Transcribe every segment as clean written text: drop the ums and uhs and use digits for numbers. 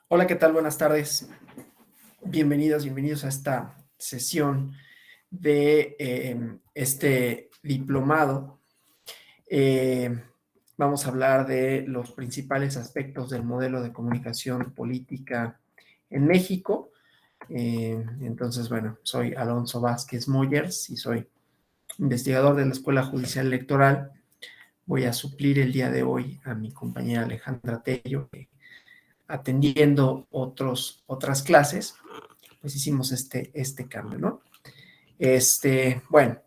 Hola, ¿qué tal? Buenas tardes. Bienvenidos a esta sesión de este diplomado. Eh, Vamos a hablar de los principales aspectos del modelo de comunicación política en México. Entonces, bueno, soy Alonso Vázquez Moyers y soy investigador de la Escuela Judicial Electoral. Voy a suplir el día de hoy a mi compañera Alejandra Tello, atendiendo otras clases, pues hicimos este cambio, ¿no? Bueno,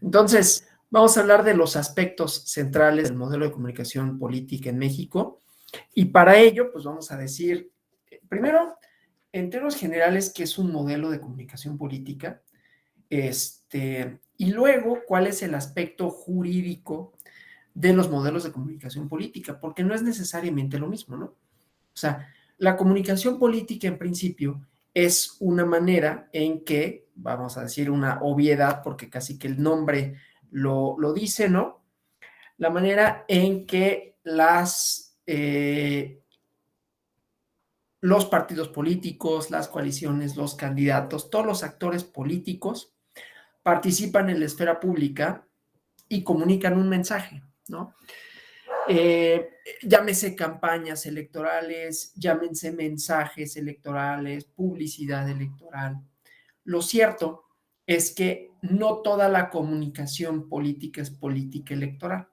entonces vamos a hablar de los aspectos centrales del modelo de comunicación política en México y para ello, pues vamos a decir, primero, en términos generales, qué es un modelo de comunicación política, y luego, cuál es el aspecto jurídico de los modelos de comunicación política, porque no es necesariamente lo mismo, ¿no? O sea, la comunicación política en principio es una manera en que, vamos a decir una obviedad, porque casi que el nombre lo dice, ¿no? La manera en que los partidos políticos, las coaliciones, los candidatos, todos los actores políticos participan en la esfera pública y comunican un mensaje, ¿no? Llámese campañas electorales, llámense mensajes electorales, publicidad electoral. Lo cierto es que no toda la comunicación política es política electoral.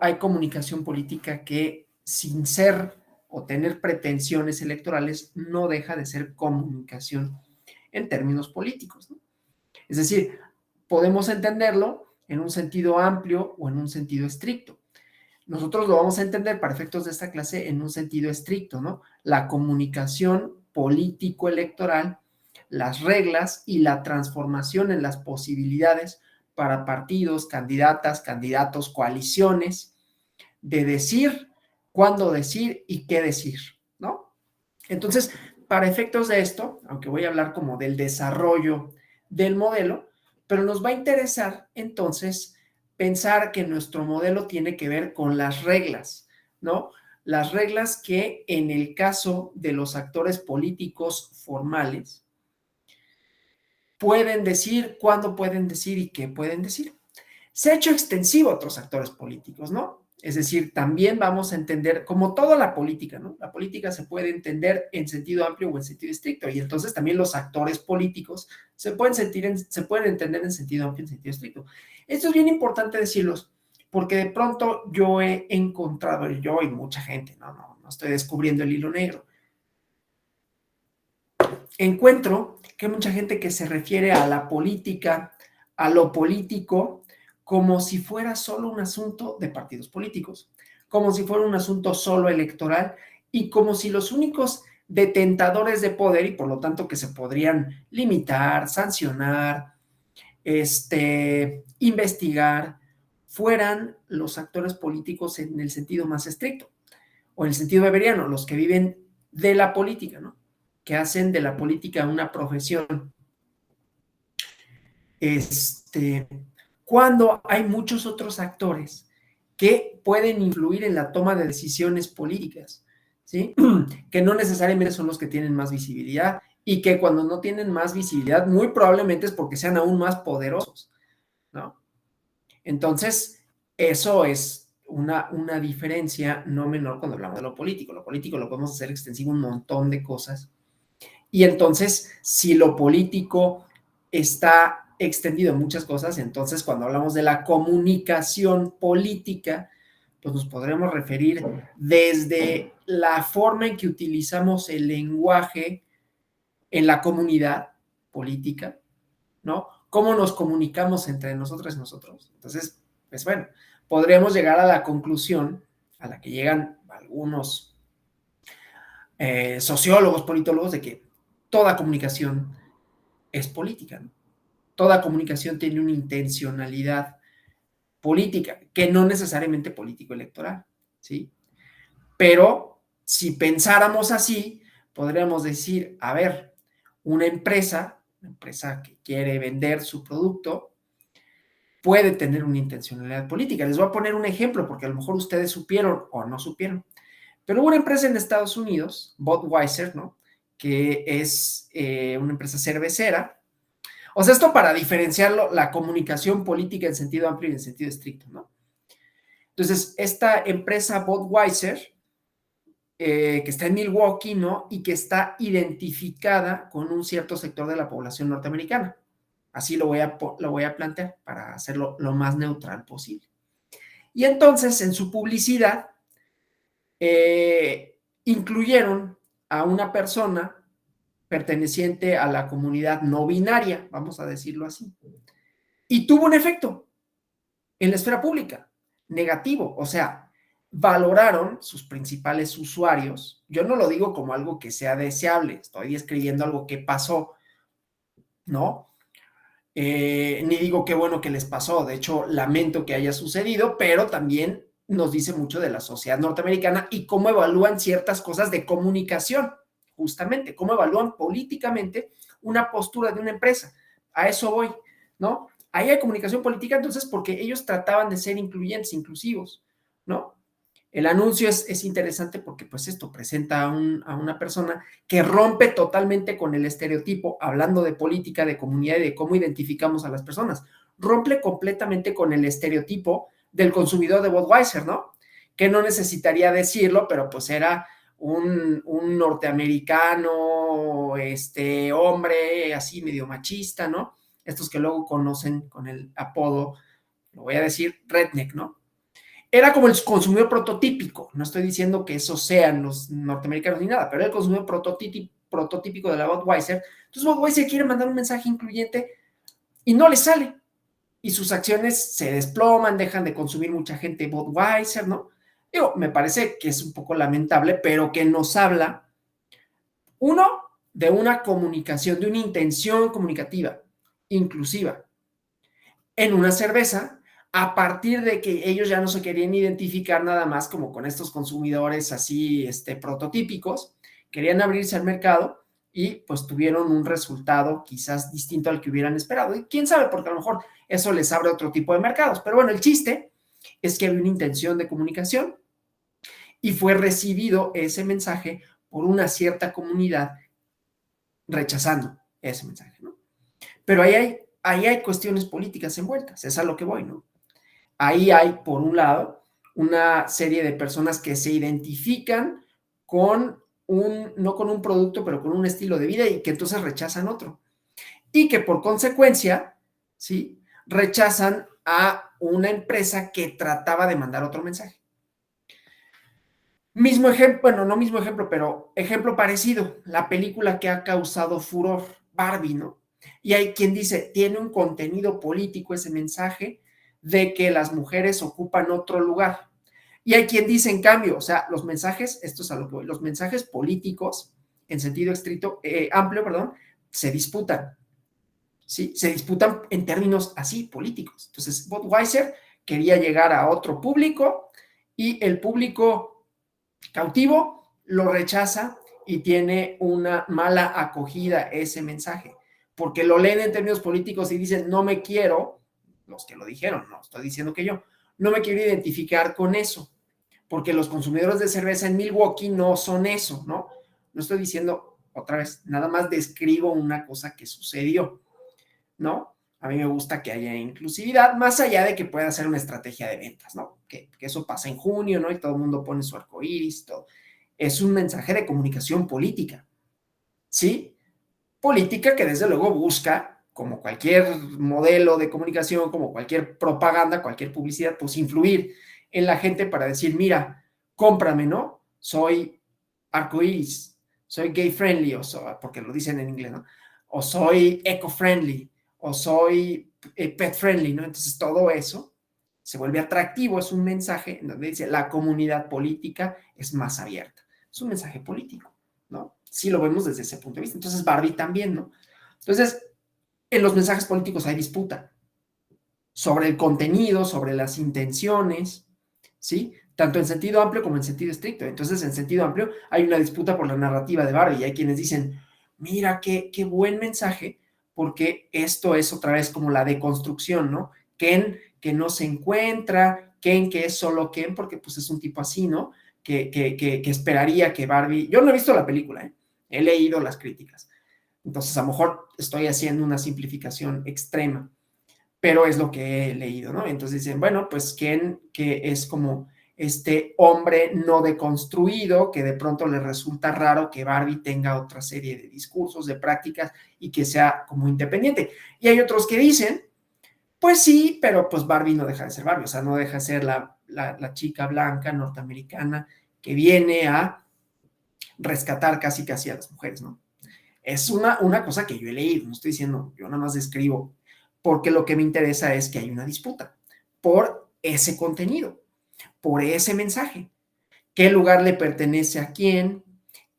Hay comunicación política que sin ser o tener pretensiones electorales no deja de ser comunicación en términos políticos, ¿no? Es decir, podemos entenderlo en un sentido amplio o en un sentido estricto. Nosotros lo vamos a entender para efectos de esta clase en un sentido estricto, ¿no? La comunicación político-electoral, las reglas y la transformación en las posibilidades para partidos, candidatas, candidatos, coaliciones, de decir, cuándo decir y qué decir, ¿no? Entonces, para efectos de esto, aunque voy a hablar como del desarrollo del modelo, pero nos va a interesar entonces pensar que nuestro modelo tiene que ver con las reglas, ¿no? Las reglas que en el caso de los actores políticos formales pueden decir, cuándo pueden decir y qué pueden decir. Se ha hecho extensivo a otros actores políticos, ¿no? Es decir, también vamos a entender, como toda la política, ¿no? La política se puede entender en sentido amplio o en sentido estricto, y entonces también los actores políticos se pueden entender en sentido amplio y en sentido estricto. Esto es bien importante decirlos, porque de pronto yo he encontrado, yo y mucha gente, no estoy descubriendo el hilo negro, encuentro que hay mucha gente que se refiere a la política, a lo político, como si fuera solo un asunto de partidos políticos, como si fuera un asunto solo electoral y como si los únicos detentadores de poder y por lo tanto que se podrían limitar, sancionar, investigar, fueran los actores políticos en el sentido más estricto o en el sentido beberiano, los que viven de la política, ¿no? Que hacen de la política una profesión. Este, Cuando hay muchos otros actores que pueden influir en la toma de decisiones políticas, ¿sí? Que no necesariamente son los que tienen más visibilidad y que cuando no tienen más visibilidad, muy probablemente es porque sean aún más poderosos, ¿no? Entonces, eso es una diferencia no menor cuando hablamos de lo político. Lo político lo podemos hacer extensivo a un montón de cosas. Y entonces, si lo político está extendido en muchas cosas, entonces cuando hablamos de la comunicación política, pues nos podremos referir desde la forma en que utilizamos el lenguaje en la comunidad política, ¿no? Cómo nos comunicamos entre nosotros y nosotros. Entonces, pues bueno, podremos llegar a la conclusión a la que llegan algunos sociólogos, politólogos, de que toda comunicación es política, ¿no? Toda comunicación tiene una intencionalidad política, que no necesariamente político-electoral, ¿sí? Pero si pensáramos así, podríamos decir, a ver, una empresa que quiere vender su producto, puede tener una intencionalidad política. Les voy a poner un ejemplo, porque a lo mejor ustedes supieron o no supieron, Pero hubo una empresa en Estados Unidos, Budweiser, ¿no? Que es una empresa cervecera. O sea, esto para diferenciarlo, la comunicación política en sentido amplio y en sentido estricto, ¿no? Entonces, esta empresa Budweiser, que está en Milwaukee, ¿no? Y que está identificada con un cierto sector de la población norteamericana. Así lo voy a plantear para hacerlo lo más neutral posible. Y entonces, en su publicidad, incluyeron a una persona perteneciente a la comunidad no binaria, vamos a decirlo así. Y tuvo un efecto en la esfera pública, negativo. O sea, valoraron sus principales usuarios. Yo no lo digo como algo que sea deseable, estoy escribiendo algo que pasó, ¿no? Ni digo qué bueno que les pasó, de hecho, lamento que haya sucedido, pero también nos dice mucho de la sociedad norteamericana y cómo evalúan ciertas cosas de comunicación, justamente, cómo evalúan políticamente una postura de una empresa. A eso voy, ¿no? Ahí hay comunicación política, entonces, porque ellos trataban de ser incluyentes, inclusivos, ¿no? El anuncio es interesante porque pues esto presenta a una persona que rompe totalmente con el estereotipo, hablando de política, de comunidad y de cómo identificamos a las personas. Rompe completamente con el estereotipo del consumidor de Budweiser, ¿no? Que no necesitaría decirlo, pero pues era un norteamericano, hombre así medio machista, ¿no? Estos que luego conocen con el apodo, lo voy a decir, redneck, ¿no? Era como el consumidor prototípico. No estoy diciendo que esos sean los norteamericanos ni nada, pero era el consumidor prototípico de la Budweiser. Entonces Budweiser quiere mandar un mensaje incluyente y no le sale. Y sus acciones se desploman, dejan de consumir mucha gente Budweiser, ¿no? Digo, me parece que es un poco lamentable, pero que nos habla, uno, de una comunicación, de una intención comunicativa, inclusiva, en una cerveza, a partir de que ellos ya no se querían identificar nada más como con estos consumidores así prototípicos, querían abrirse al mercado y pues tuvieron un resultado quizás distinto al que hubieran esperado. Y quién sabe, porque a lo mejor eso les abre otro tipo de mercados. Pero bueno, el chiste es que había una intención de comunicación y fue recibido ese mensaje por una cierta comunidad rechazando ese mensaje, ¿no? Pero ahí hay cuestiones políticas envueltas, es a lo que voy, ¿no? Ahí hay, por un lado, una serie de personas que se identifican con no con un producto, pero con un estilo de vida y que entonces rechazan otro. Y que por consecuencia, ¿sí? Rechazan a una empresa que trataba de mandar otro mensaje. Mismo ejemplo, bueno, no mismo ejemplo, pero ejemplo parecido, la película que ha causado furor, Barbie, ¿no? Y hay quien dice, tiene un contenido político ese mensaje de que las mujeres ocupan otro lugar. Y hay quien dice, en cambio, o sea, los mensajes, esto es a lo que voy, los mensajes políticos, en sentido estricto, amplio, perdón, se disputan, ¿sí? Se disputan en términos así, políticos. Entonces, Budweiser quería llegar a otro público y el público cautivo lo rechaza y tiene una mala acogida ese mensaje, porque lo leen en términos políticos y dicen, no me quiero, los que lo dijeron, no estoy diciendo que yo, no me quiero identificar con eso, porque los consumidores de cerveza en Milwaukee no son eso, ¿no? No estoy diciendo, otra vez, nada más describo una cosa que sucedió, ¿no? A mí me gusta que haya inclusividad, más allá de que pueda ser una estrategia de ventas, ¿no? Que eso pasa en junio, ¿no? Y todo el mundo pone su arcoíris, todo. Es un mensaje de comunicación política, ¿sí? Política que desde luego busca, como cualquier modelo de comunicación, como cualquier propaganda, cualquier publicidad, pues influir en la gente para decir, mira, cómprame, ¿no? Soy arcoíris, soy gay friendly, porque lo dicen en inglés, ¿no? O soy eco friendly, o soy pet friendly, ¿no? Entonces todo eso se vuelve atractivo, es un mensaje en donde dice la comunidad política es más abierta. Es un mensaje político, ¿no? Sí lo vemos desde ese punto de vista. Entonces Barbie también, ¿no? Entonces, en los mensajes políticos hay disputa sobre el contenido, sobre las intenciones, ¿sí? Tanto en sentido amplio como en sentido estricto. Entonces, en sentido amplio hay una disputa por la narrativa de Barbie y hay quienes dicen, mira, qué buen mensaje, porque esto es otra vez como la deconstrucción, ¿no? Ken que no se encuentra, Ken que es solo Ken, porque pues es un tipo así, ¿no? que esperaría que Barbie... Yo no he visto la película, ¿eh? He leído las críticas. Entonces, a lo mejor estoy haciendo una simplificación extrema, pero es lo que he leído, ¿no? Entonces dicen, bueno, pues Ken, que es como este hombre no deconstruido, que de pronto le resulta raro que Barbie tenga otra serie de discursos, de prácticas y que sea como independiente. Y hay otros que dicen, pues sí, pero pues Barbie no deja de ser Barbie, o sea, no deja de ser la chica blanca norteamericana que viene a rescatar casi a las mujeres, ¿no? Es una cosa que yo he leído, no estoy diciendo, yo nada más describo, porque lo que me interesa es que hay una disputa por ese contenido, por ese mensaje. ¿Qué lugar le pertenece a quién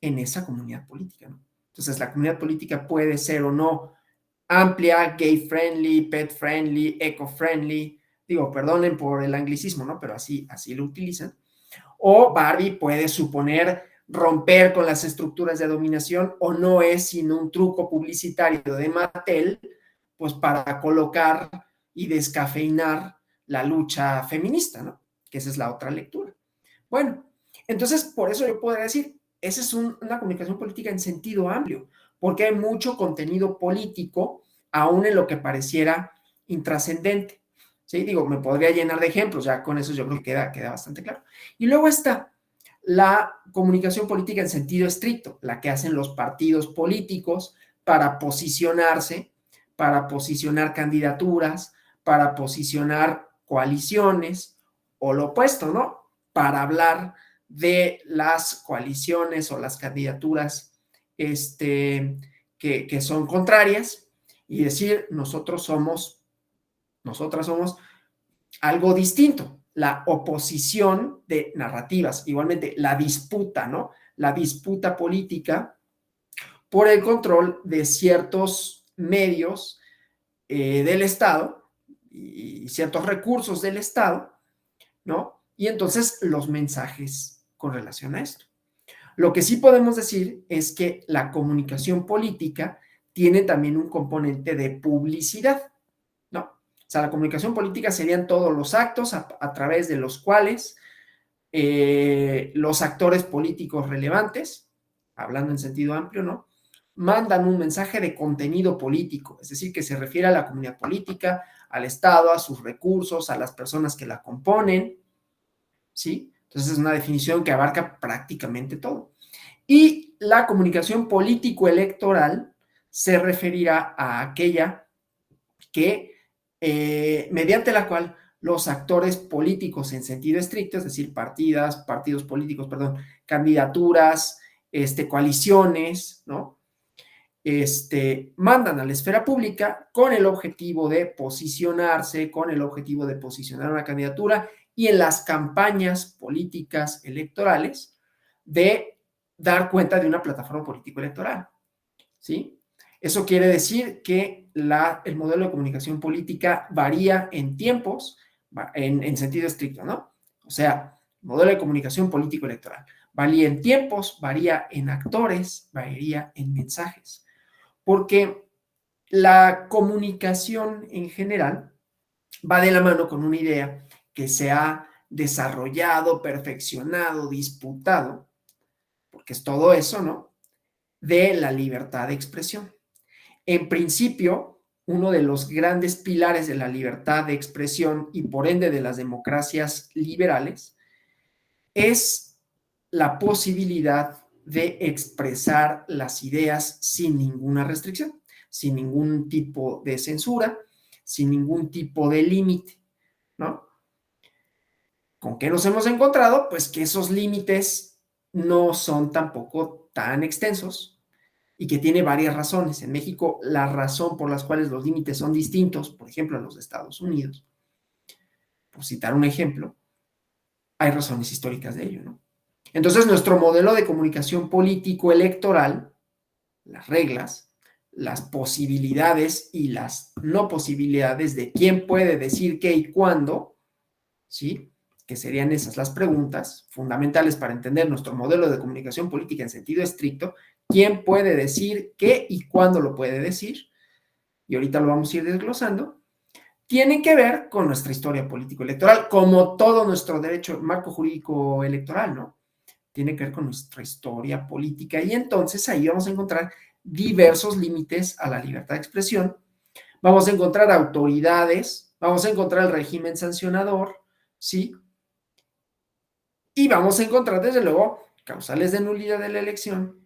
en esa comunidad política, ¿no? Entonces, la comunidad política puede ser o no amplia, gay friendly, pet friendly, eco friendly, digo, perdonen por el anglicismo, ¿no? Pero así lo utilizan. O Barbie puede suponer romper con las estructuras de dominación o no es sino un truco publicitario de Mattel, pues para colocar y descafeinar la lucha feminista, ¿no? Que esa es la otra lectura. Bueno, entonces por eso yo podría decir, esa es una comunicación política en sentido amplio, porque hay mucho contenido político, aún en lo que pareciera intrascendente. ¿Sí? Digo, me podría llenar de ejemplos, ya con eso yo creo que queda bastante claro. Y luego está la comunicación política en sentido estricto, la que hacen los partidos políticos para posicionarse, para posicionar candidaturas, para posicionar coaliciones, o lo opuesto, ¿no? Para hablar de las coaliciones o las candidaturas que son contrarias y decir, nosotras somos algo distinto, la oposición de narrativas, igualmente la disputa, ¿no? La disputa política por el control de ciertos medios del Estado y ciertos recursos del Estado, ¿no? Y entonces los mensajes con relación a esto. Lo que sí podemos decir es que la comunicación política tiene también un componente de publicidad, ¿no? O sea, la comunicación política serían todos los actos a través de los cuales los actores políticos relevantes, hablando en sentido amplio, ¿no? Mandan un mensaje de contenido político, es decir, que se refiere a la comunidad política, al Estado, a sus recursos, a las personas que la componen, ¿sí? Entonces es una definición que abarca prácticamente todo. Y la comunicación político-electoral se referirá a aquella que, mediante la cual los actores políticos en sentido estricto, es decir, partidos políticos, perdón, candidaturas, coaliciones, ¿no? Mandan a la esfera pública con el objetivo de posicionarse, con el objetivo de posicionar una candidatura y en las campañas políticas electorales de dar cuenta de una plataforma político-electoral, ¿sí? Eso quiere decir que el modelo de comunicación política varía en tiempos, en sentido estricto, ¿no? O sea, modelo de comunicación político-electoral varía en tiempos, varía en actores, varía en mensajes, porque la comunicación en general va de la mano con una idea que se ha desarrollado, perfeccionado, disputado, porque es todo eso, ¿no? De la libertad de expresión. En principio, uno de los grandes pilares de la libertad de expresión y por ende de las democracias liberales es la posibilidad de expresar las ideas sin ninguna restricción, sin ningún tipo de censura, sin ningún tipo de límite, ¿no? ¿Con qué nos hemos encontrado? Pues que esos límites no son tampoco tan extensos y que tiene varias razones. En México, la razón por las cuales los límites son distintos, por ejemplo, en los Estados Unidos, por citar un ejemplo, hay razones históricas de ello, ¿no? Entonces, nuestro modelo de comunicación político-electoral, las reglas, las posibilidades y las no posibilidades de quién puede decir qué y cuándo, ¿sí? Que serían esas las preguntas fundamentales para entender nuestro modelo de comunicación política en sentido estricto. ¿Quién puede decir qué y cuándo lo puede decir? Y ahorita lo vamos a ir desglosando. Tienen que ver con nuestra historia político-electoral, como todo nuestro derecho, marco jurídico electoral, ¿no? tiene que ver con nuestra historia política, y entonces ahí vamos a encontrar diversos límites a la libertad de expresión, vamos a encontrar autoridades, vamos a encontrar el régimen sancionador, ¿sí? Y vamos a encontrar, desde luego, causales de nulidad de la elección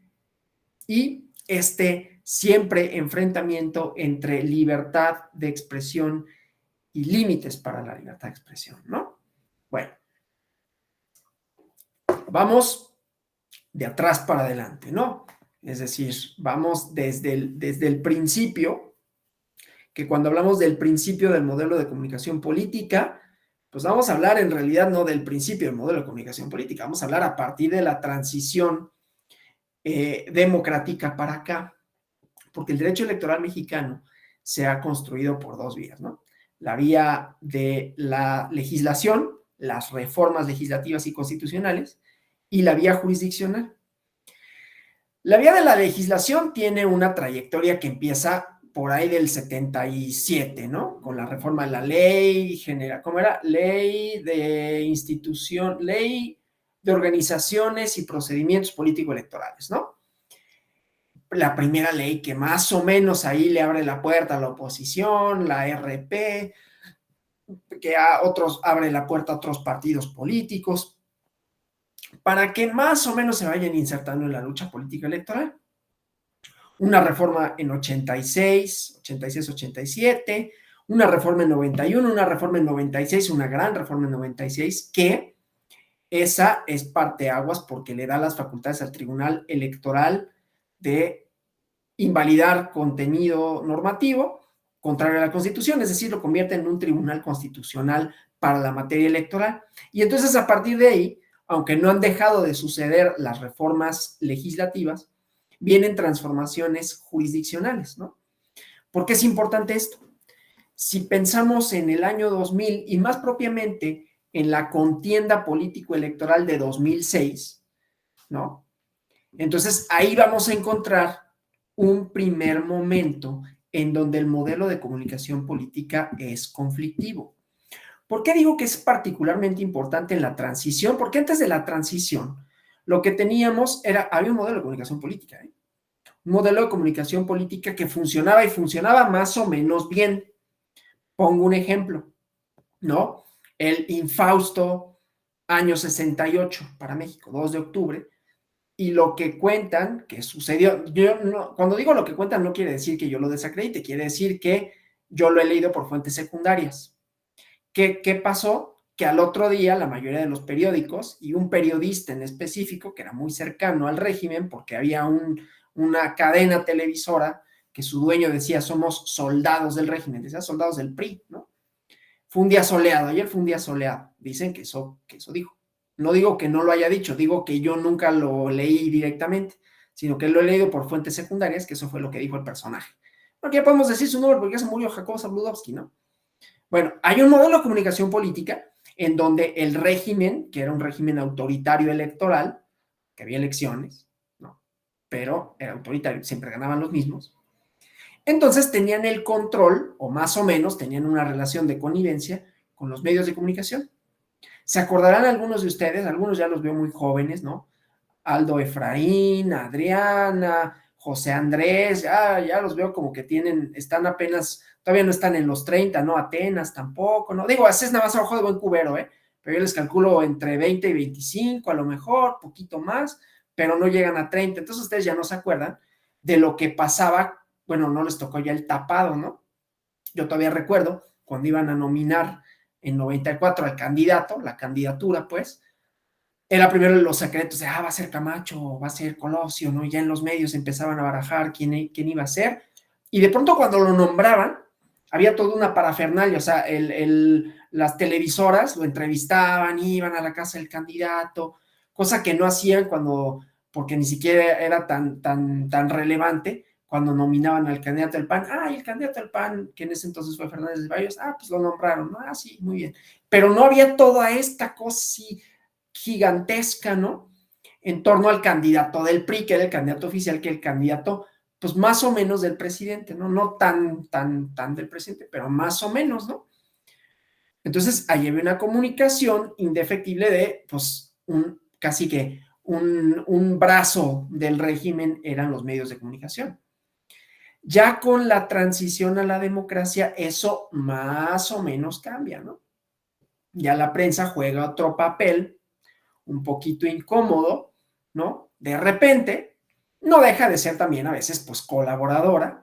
y este siempre enfrentamiento entre libertad de expresión y límites para la libertad de expresión, ¿no? Bueno, vamos de atrás para adelante, ¿no? Es decir, vamos desde el principio, que cuando hablamos del principio del modelo de comunicación política, pues vamos a hablar en realidad no del principio del modelo de comunicación política, vamos a hablar a partir de la transición democrática para acá, porque el derecho electoral mexicano se ha construido por dos vías, ¿no? La vía de la legislación, las reformas legislativas y constitucionales, y la vía jurisdiccional. La vía de la legislación tiene una trayectoria que empieza por ahí del 77, ¿no? Con la reforma de la ley general, ¿cómo era? Ley de institución, ley de organizaciones y procedimientos político-electorales, ¿no? La primera ley que más o menos ahí le abre la puerta a la oposición, la RP, que a otros abre la puerta a otros partidos políticos, para que más o menos se vayan insertando en la lucha política electoral. Una reforma en 86, 86, 87, una reforma en 91, una reforma en 96, una gran reforma en 96, que esa es parteaguas porque le da las facultades al Tribunal Electoral de invalidar contenido normativo contrario a la Constitución, es decir, lo convierte en un tribunal constitucional para la materia electoral. Y entonces, a partir de ahí, aunque no han dejado de suceder las reformas legislativas, vienen transformaciones jurisdiccionales, ¿no? ¿Por qué es importante esto? Si pensamos en el año 2000 y más propiamente en la contienda político-electoral de 2006, ¿no? Entonces ahí vamos a encontrar un primer momento en donde el modelo de comunicación política es conflictivo. ¿Por qué digo que es particularmente importante en la transición? Porque antes de la transición, lo que teníamos había un modelo de comunicación política, ¿eh? Un modelo de comunicación política que funcionaba y funcionaba más o menos bien. Pongo un ejemplo, ¿no? El infausto año 68 para México, 2 de octubre, y lo que cuentan que sucedió, yo no, cuando digo lo que cuentan no quiere decir que yo lo desacredite, quiere decir que yo lo he leído por fuentes secundarias. ¿Qué pasó? Que al otro día la mayoría de los periódicos y un periodista en específico, que era muy cercano al régimen, porque había una cadena televisora que su dueño decía somos soldados del régimen, decía soldados del PRI, ¿no? Fue un día soleado, ayer fue un día soleado, dicen que eso dijo. No digo que no lo haya dicho, digo que yo nunca lo leí directamente, sino que lo he leído por fuentes secundarias, que eso fue lo que dijo el personaje. Porque ya podemos decir su nombre, porque ya se murió Jacobo Zabludovsky, ¿no? Bueno, hay un modelo de comunicación política en donde el régimen, que era un régimen autoritario electoral, que había elecciones, ¿no? Pero era autoritario, siempre ganaban los mismos. Entonces tenían el control, o más o menos tenían una relación de connivencia con los medios de comunicación. Se acordarán algunos de ustedes, algunos ya los veo muy jóvenes, ¿no? Aldo Efraín, Adriana, José Andrés, ya los veo como que están apenas, todavía no están en los 30, ¿no? Atenas tampoco, ¿no? Digo, así es nada más ojo de buen cubero, ¿eh? Pero yo les calculo entre 20 y 25, a lo mejor, poquito más, pero no llegan a 30. Entonces ustedes ya no se acuerdan de lo que pasaba, bueno, no les tocó ya el tapado, ¿no? Yo todavía recuerdo cuando iban a nominar en 94 al candidato, la candidatura, pues, era primero los secretos de, va a ser Camacho, va a ser Colosio, ¿no? Y ya en los medios empezaban a barajar quién iba a ser. Y de pronto cuando lo nombraban, había toda una parafernalia, o sea, las televisoras lo entrevistaban, iban a la casa del candidato, cosa que no hacían porque ni siquiera era tan relevante cuando nominaban al candidato del PAN. Y el candidato del PAN, que en ese entonces fue Fernández de Bayos, pues lo nombraron, ¿no? Sí, muy bien. Pero no había toda esta cosa así gigantesca, ¿no? En torno al candidato del PRI, que era el candidato oficial, que el candidato, pues más o menos del presidente, ¿no? No tan del presidente, pero más o menos, ¿no? Entonces, ahí había una comunicación indefectible de, pues, casi que un brazo del régimen eran los medios de comunicación. Ya con la transición a la democracia, eso más o menos cambia, ¿no? Ya la prensa juega otro papel un poquito incómodo, ¿no? De repente, no deja de ser también a veces, pues, colaboradora,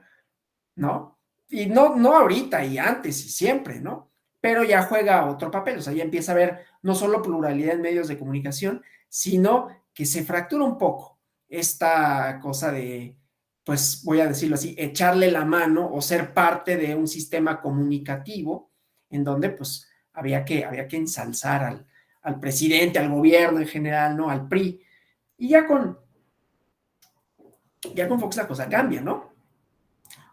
¿no? Y no ahorita y antes y siempre, ¿no? Pero ya juega otro papel, o sea, ya empieza a haber no solo pluralidad en medios de comunicación, sino que se fractura un poco esta cosa de, pues voy a decirlo así, echarle la mano o ser parte de un sistema comunicativo en donde pues había que ensalzar al presidente, al gobierno en general, ¿no? Al PRI. Y ya con Fox la cosa cambia, ¿no?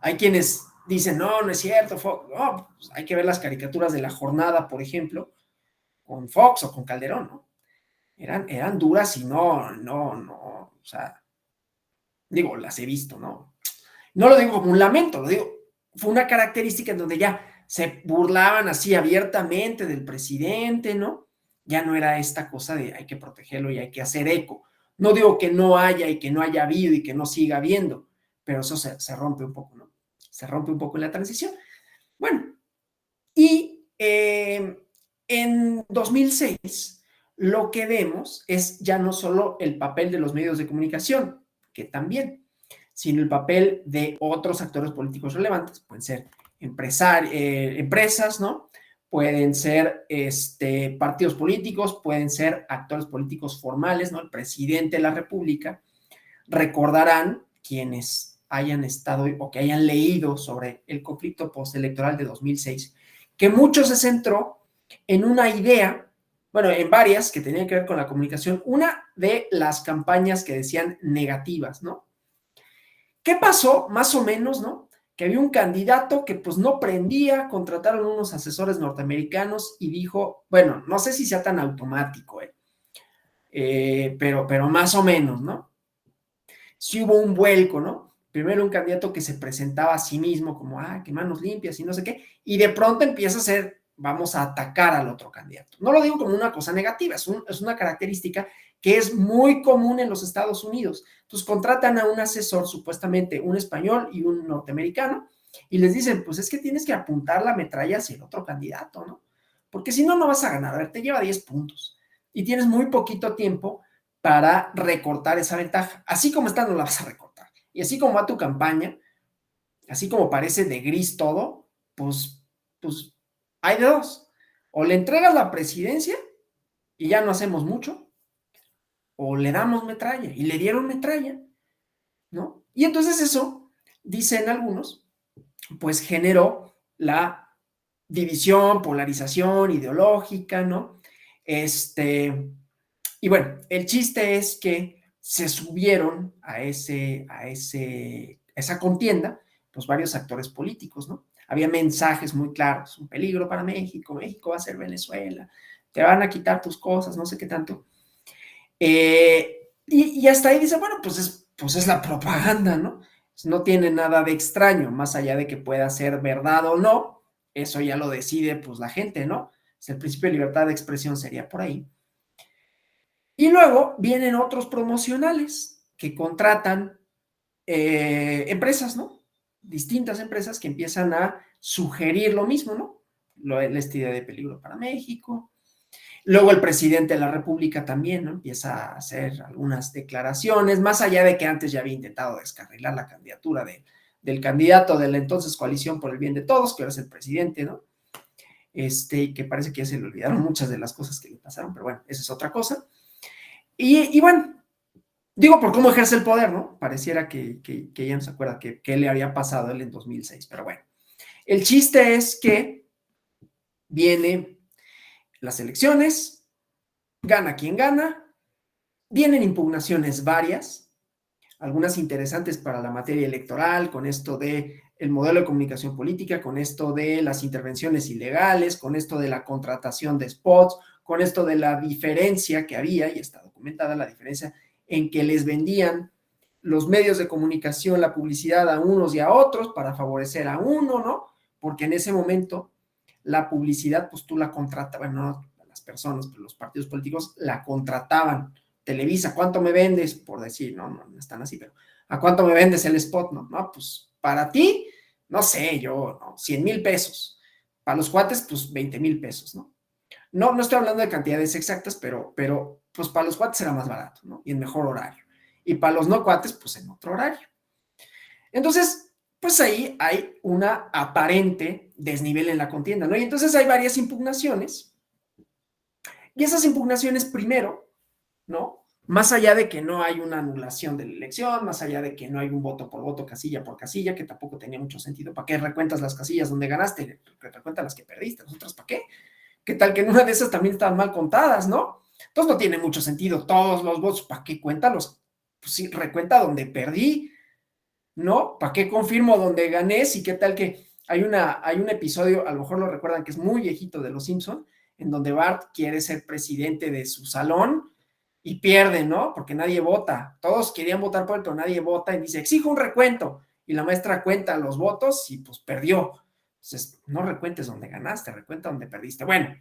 Hay quienes dicen, no, no es cierto, Fox, no, pues hay que ver las caricaturas de La Jornada, por ejemplo, con Fox o con Calderón, ¿no? Eran duras y o sea, digo, las he visto, ¿no? No lo digo como un lamento, lo digo, fue una característica en donde ya se burlaban así abiertamente del presidente, ¿no? Ya no era esta cosa de hay que protegerlo y hay que hacer eco. No digo que no haya y que no haya habido y que no siga habiendo, pero eso se rompe un poco, ¿no? Se rompe un poco en la transición. Bueno, y en 2006 lo que vemos es ya no solo el papel de los medios de comunicación, que también, sino el papel de otros actores políticos relevantes, pueden ser empresas, ¿no? Pueden ser partidos políticos, pueden ser actores políticos formales, ¿no? El presidente de la República. Recordarán quienes hayan estado o que hayan leído sobre el conflicto postelectoral de 2006, que mucho se centró en una idea, bueno, en varias que tenían que ver con la comunicación, una de las campañas que decían negativas, ¿no? ¿Qué pasó? Más o menos, ¿no? Que había un candidato que pues no prendía, contrataron unos asesores norteamericanos y dijo, bueno, no sé si sea tan automático, pero más o menos, ¿no? Sí hubo un vuelco, ¿no? Primero un candidato que se presentaba a sí mismo como, qué manos limpias y no sé qué, y de pronto empieza a ser, vamos a atacar al otro candidato. No lo digo como una cosa negativa, es una característica que es muy común en los Estados Unidos. Entonces contratan a un asesor, supuestamente un español y un norteamericano, y les dicen, pues es que tienes que apuntar la metralla hacia el otro candidato, ¿no? Porque si no, no vas a ganar. A ver, te lleva 10 puntos y tienes muy poquito tiempo para recortar esa ventaja. Así como está, no la vas a recortar. Y así como va tu campaña, así como parece de gris todo, pues hay de dos. O le entregas la presidencia y ya no hacemos mucho, o le damos metralla, y le dieron metralla, ¿no? Y entonces eso, dicen algunos, pues generó la división, polarización ideológica, ¿no? Y bueno, el chiste es que se subieron a esa contienda, pues varios actores políticos, ¿no? Había mensajes muy claros, un peligro para México, México va a ser Venezuela, te van a quitar tus cosas, no sé qué tanto. Y hasta ahí dice, bueno, pues es la propaganda, ¿no? No tiene nada de extraño, más allá de que pueda ser verdad o no, eso ya lo decide pues la gente, ¿no? El principio de libertad de expresión sería por ahí. Y luego vienen otros promocionales que contratan empresas, ¿no? Distintas empresas que empiezan a sugerir lo mismo, ¿no? Esta idea de peligro para México. Luego el presidente de la República también, ¿no? Empieza a hacer algunas declaraciones, más allá de que antes ya había intentado descarrilar la candidatura del candidato de la entonces Coalición por el Bien de Todos, que ahora es el presidente, ¿no? Que parece que ya se le olvidaron muchas de las cosas que le pasaron, pero bueno, esa es otra cosa. Y bueno, digo por cómo ejerce el poder, ¿no? Pareciera que ella no se acuerda qué le había pasado a él en 2006, pero bueno. El chiste es que vienen las elecciones, gana quien gana, vienen impugnaciones varias, algunas interesantes para la materia electoral, con esto de el modelo de comunicación política, con esto de las intervenciones ilegales, con esto de la contratación de spots, con esto de la diferencia que había, y está documentada la diferencia en que les vendían los medios de comunicación la publicidad a unos y a otros para favorecer a uno, ¿no? Porque en ese momento la publicidad, pues tú la contratabas, bueno, no las personas, pero los partidos políticos la contrataban Televisa, ¿cuánto me vendes? Por decir, no están así, pero ¿a cuánto me vendes el spot? No, pues para ti, no sé, yo, no, 100,000 pesos. Para los cuates, pues 20,000 pesos, ¿no? No estoy hablando de cantidades exactas, pero pues para los cuates era más barato, ¿no? Y en mejor horario. Y para los no cuates, pues en otro horario. Entonces, pues ahí hay una aparente desnivel en la contienda, ¿no? Y entonces hay varias impugnaciones. Y esas impugnaciones, primero, ¿no? Más allá de que no hay una anulación de la elección, más allá de que no hay un voto por voto, casilla por casilla, que tampoco tenía mucho sentido. ¿Para qué recuentas las casillas donde ganaste? Recuentas las que perdiste, las otras, ¿para qué? ¿Qué tal que en una de esas también estaban mal contadas, no? Entonces no tiene mucho sentido todos los votos. ¿Para qué cuéntalos? Pues sí, recuenta donde perdí, ¿no? ¿Para qué confirmo donde gané? Si qué tal que hay un episodio, a lo mejor lo recuerdan, que es muy viejito de Los Simpson, en donde Bart quiere ser presidente de su salón y pierde, ¿no? Porque nadie vota. Todos querían votar por él, pero nadie vota y dice, exijo un recuento. Y la maestra cuenta los votos y pues perdió. Entonces, no recuentes donde ganaste, recuenta donde perdiste. Bueno,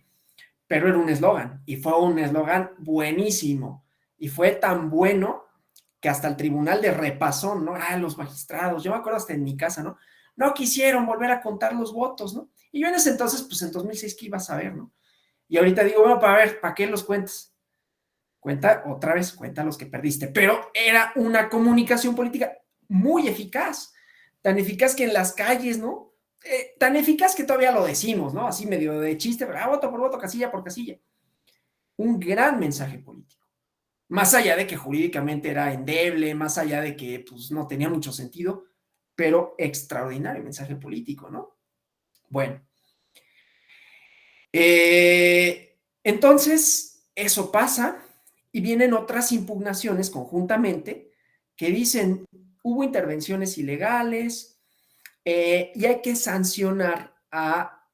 pero era un eslogan y fue un eslogan buenísimo. Y fue tan bueno que hasta el tribunal de repasó, ¿no? Los magistrados, yo me acuerdo hasta en mi casa, ¿no? No quisieron volver a contar los votos, ¿no? Y yo en ese entonces, pues en 2006, ¿qué iba a saber, no? Y ahorita digo, bueno, para ver, ¿para qué los cuentas? Cuenta otra vez, cuenta los que perdiste. Pero era una comunicación política muy eficaz, tan eficaz que en las calles, ¿no? Tan eficaz que todavía lo decimos, ¿no? Así medio de chiste, pero voto por voto, casilla por casilla. Un gran mensaje político. Más allá de que jurídicamente era endeble, más allá de que pues, no tenía mucho sentido, pero extraordinario mensaje político, ¿no? Bueno, entonces eso pasa y vienen otras impugnaciones conjuntamente que dicen, hubo intervenciones ilegales y hay que sancionar a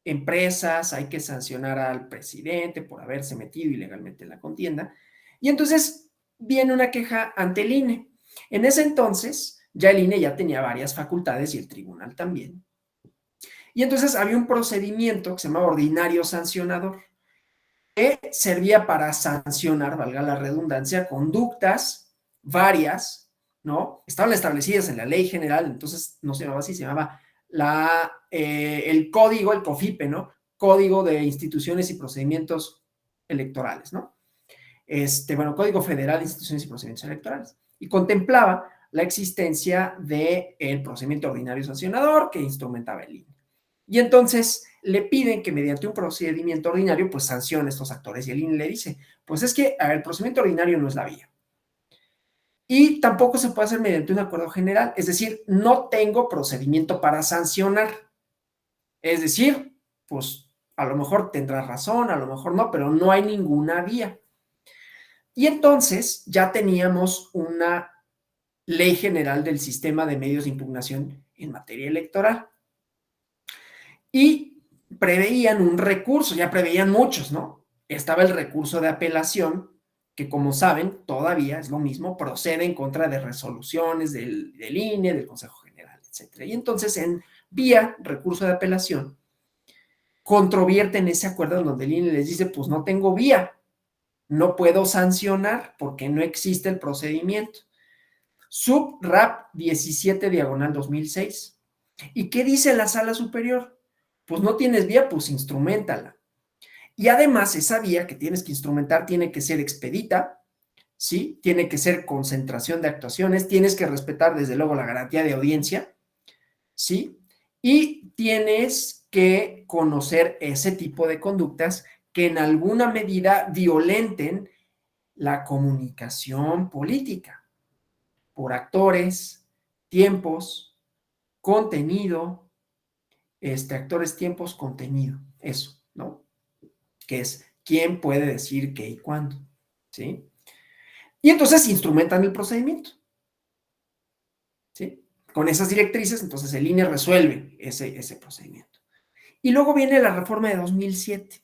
empresas, hay que sancionar al presidente por haberse metido ilegalmente en la contienda. Y entonces viene una queja ante el INE. En ese entonces, ya el INE ya tenía varias facultades y el tribunal también. Y entonces había un procedimiento que se llamaba ordinario sancionador, que servía para sancionar, valga la redundancia, conductas varias, ¿no? Estaban establecidas en la ley general, entonces no se llamaba así, se llamaba el código, el COFIPE, ¿no? Código de Instituciones y Procedimientos Electorales, ¿no? Bueno, Código Federal de Instituciones y Procedimientos Electorales. Y contemplaba la existencia del procedimiento ordinario sancionador que instrumentaba el INE. Y entonces le piden que mediante un procedimiento ordinario, pues sancione a estos actores. Y el INE le dice, pues es que el procedimiento ordinario no es la vía. Y tampoco se puede hacer mediante un acuerdo general. Es decir, no tengo procedimiento para sancionar. Es decir, pues a lo mejor tendrás razón, a lo mejor no, pero no hay ninguna vía. Y entonces ya teníamos una ley general del sistema de medios de impugnación en materia electoral. Y preveían un recurso, ya preveían muchos, ¿no? Estaba el recurso de apelación, que como saben, todavía es lo mismo, procede en contra de resoluciones del INE, del Consejo General, etc. Y entonces, en vía recurso de apelación, controvierten ese acuerdo en donde el INE les dice, pues no tengo vía, no puedo sancionar porque no existe el procedimiento. Sub-RAP 17 diagonal 2006. ¿Y qué dice la sala superior? Pues no tienes vía, pues instrumentala. Y además esa vía que tienes que instrumentar tiene que ser expedita, ¿sí? Tiene que ser concentración de actuaciones, tienes que respetar desde luego la garantía de audiencia, ¿sí? Y tienes que conocer ese tipo de conductas que en alguna medida violenten la comunicación política por actores, tiempos, contenido, actores, tiempos, contenido, eso, ¿no? Que es quién puede decir qué y cuándo, ¿sí? Y entonces instrumentan el procedimiento, ¿sí? Con esas directrices, entonces el INE resuelve ese procedimiento. Y luego viene la reforma de 2007.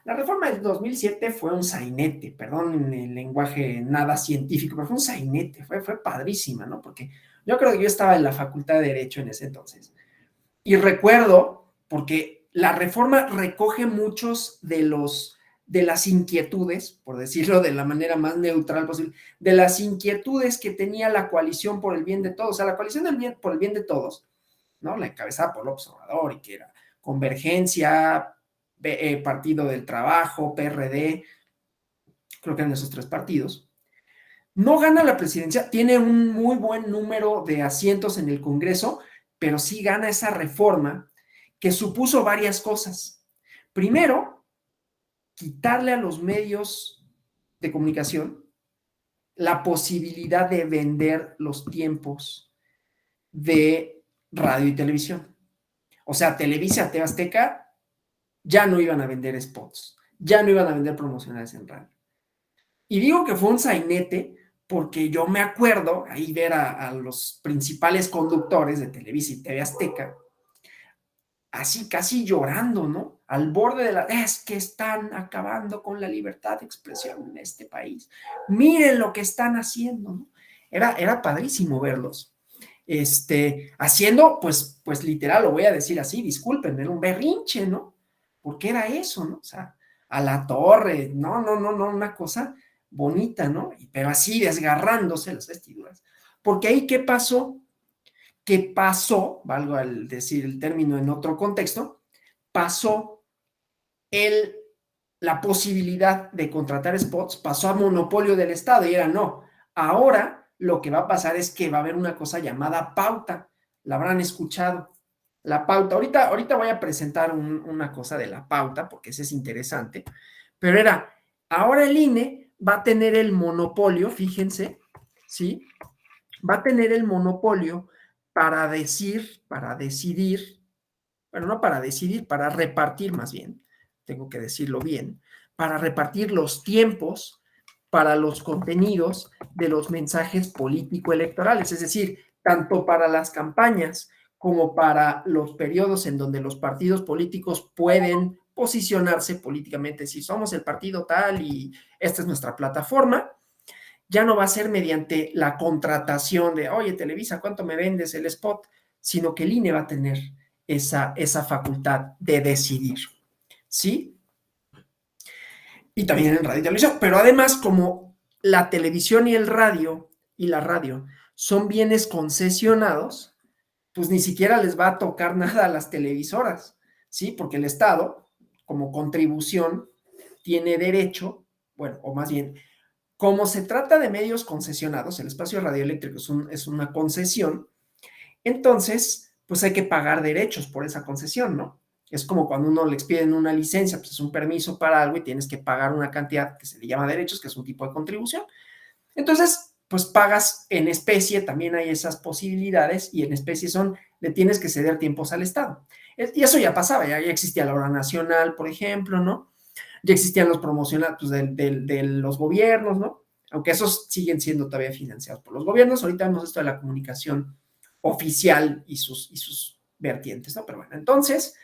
La reforma de 2007 fue un sainete, perdón el lenguaje nada científico, pero fue un sainete, fue padrísima, ¿no? Porque yo creo que yo estaba en la Facultad de Derecho en ese entonces. Y recuerdo, porque la reforma recoge muchos de de las inquietudes, por decirlo de la manera más neutral posible, de las inquietudes que tenía la coalición por el bien de todos, o sea, la coalición por el bien de todos, ¿no? La encabezada por López Obrador y que era Convergencia, Partido del Trabajo, PRD, creo que eran esos tres partidos. No gana la presidencia, tiene un muy buen número de asientos en el Congreso, pero sí gana esa reforma que supuso varias cosas. Primero, quitarle a los medios de comunicación la posibilidad de vender los tiempos de radio y televisión. O sea, Televisa, TV Azteca, ya no iban a vender spots, ya no iban a vender promocionales en radio. Y digo que fue un sainete porque yo me acuerdo ahí ver a los principales conductores de Televisa y TV Azteca así casi llorando, ¿no? Al borde de es que están acabando con la libertad de expresión en este país. Miren lo que están haciendo, ¿no? Era padrísimo verlos. Haciendo, pues literal, lo voy a decir así, disculpen, era un berrinche, ¿no? Porque era eso, ¿no? O sea, a la torre, no, una cosa bonita, ¿no? Pero así desgarrándose las vestiduras. Porque ahí, ¿qué pasó? Valgo al decir el término en otro contexto, pasó la posibilidad de contratar spots, pasó a monopolio del Estado y era no. Ahora lo que va a pasar es que va a haber una cosa llamada pauta, la habrán escuchado. La pauta, ahorita voy a presentar una cosa de la pauta porque ese es interesante, pero ahora el INE va a tener el monopolio, fíjense, ¿sí? Va a tener el monopolio para decidir, bueno, no para decidir, para repartir más bien, tengo que decirlo bien, para repartir los tiempos para los contenidos de los mensajes político-electorales, es decir, tanto para las campañas como para los periodos en donde los partidos políticos pueden posicionarse políticamente, si somos el partido tal y esta es nuestra plataforma, ya no va a ser mediante la contratación de, oye, Televisa, ¿cuánto me vendes el spot? Sino que el INE va a tener esa facultad de decidir, ¿sí? Y también en radio y televisión, pero además como la televisión y la radio son bienes concesionados, pues ni siquiera les va a tocar nada a las televisoras, ¿sí? Porque el Estado, como contribución, tiene derecho, bueno, o más bien, como se trata de medios concesionados, el espacio radioeléctrico es una concesión, entonces, pues hay que pagar derechos por esa concesión, ¿no? Es como cuando uno le expiden una licencia, pues es un permiso para algo y tienes que pagar una cantidad que se le llama derechos, que es un tipo de contribución. Entonces, pues pagas en especie, también hay esas posibilidades, y en especie le tienes que ceder tiempos al Estado. Y eso ya pasaba, ya existía la hora nacional, por ejemplo, ¿no? Ya existían los promocionales pues, de los gobiernos, ¿no? Aunque esos siguen siendo todavía financiados por los gobiernos. Ahorita vemos esto de la comunicación oficial y sus vertientes, ¿no? Pero bueno, entonces,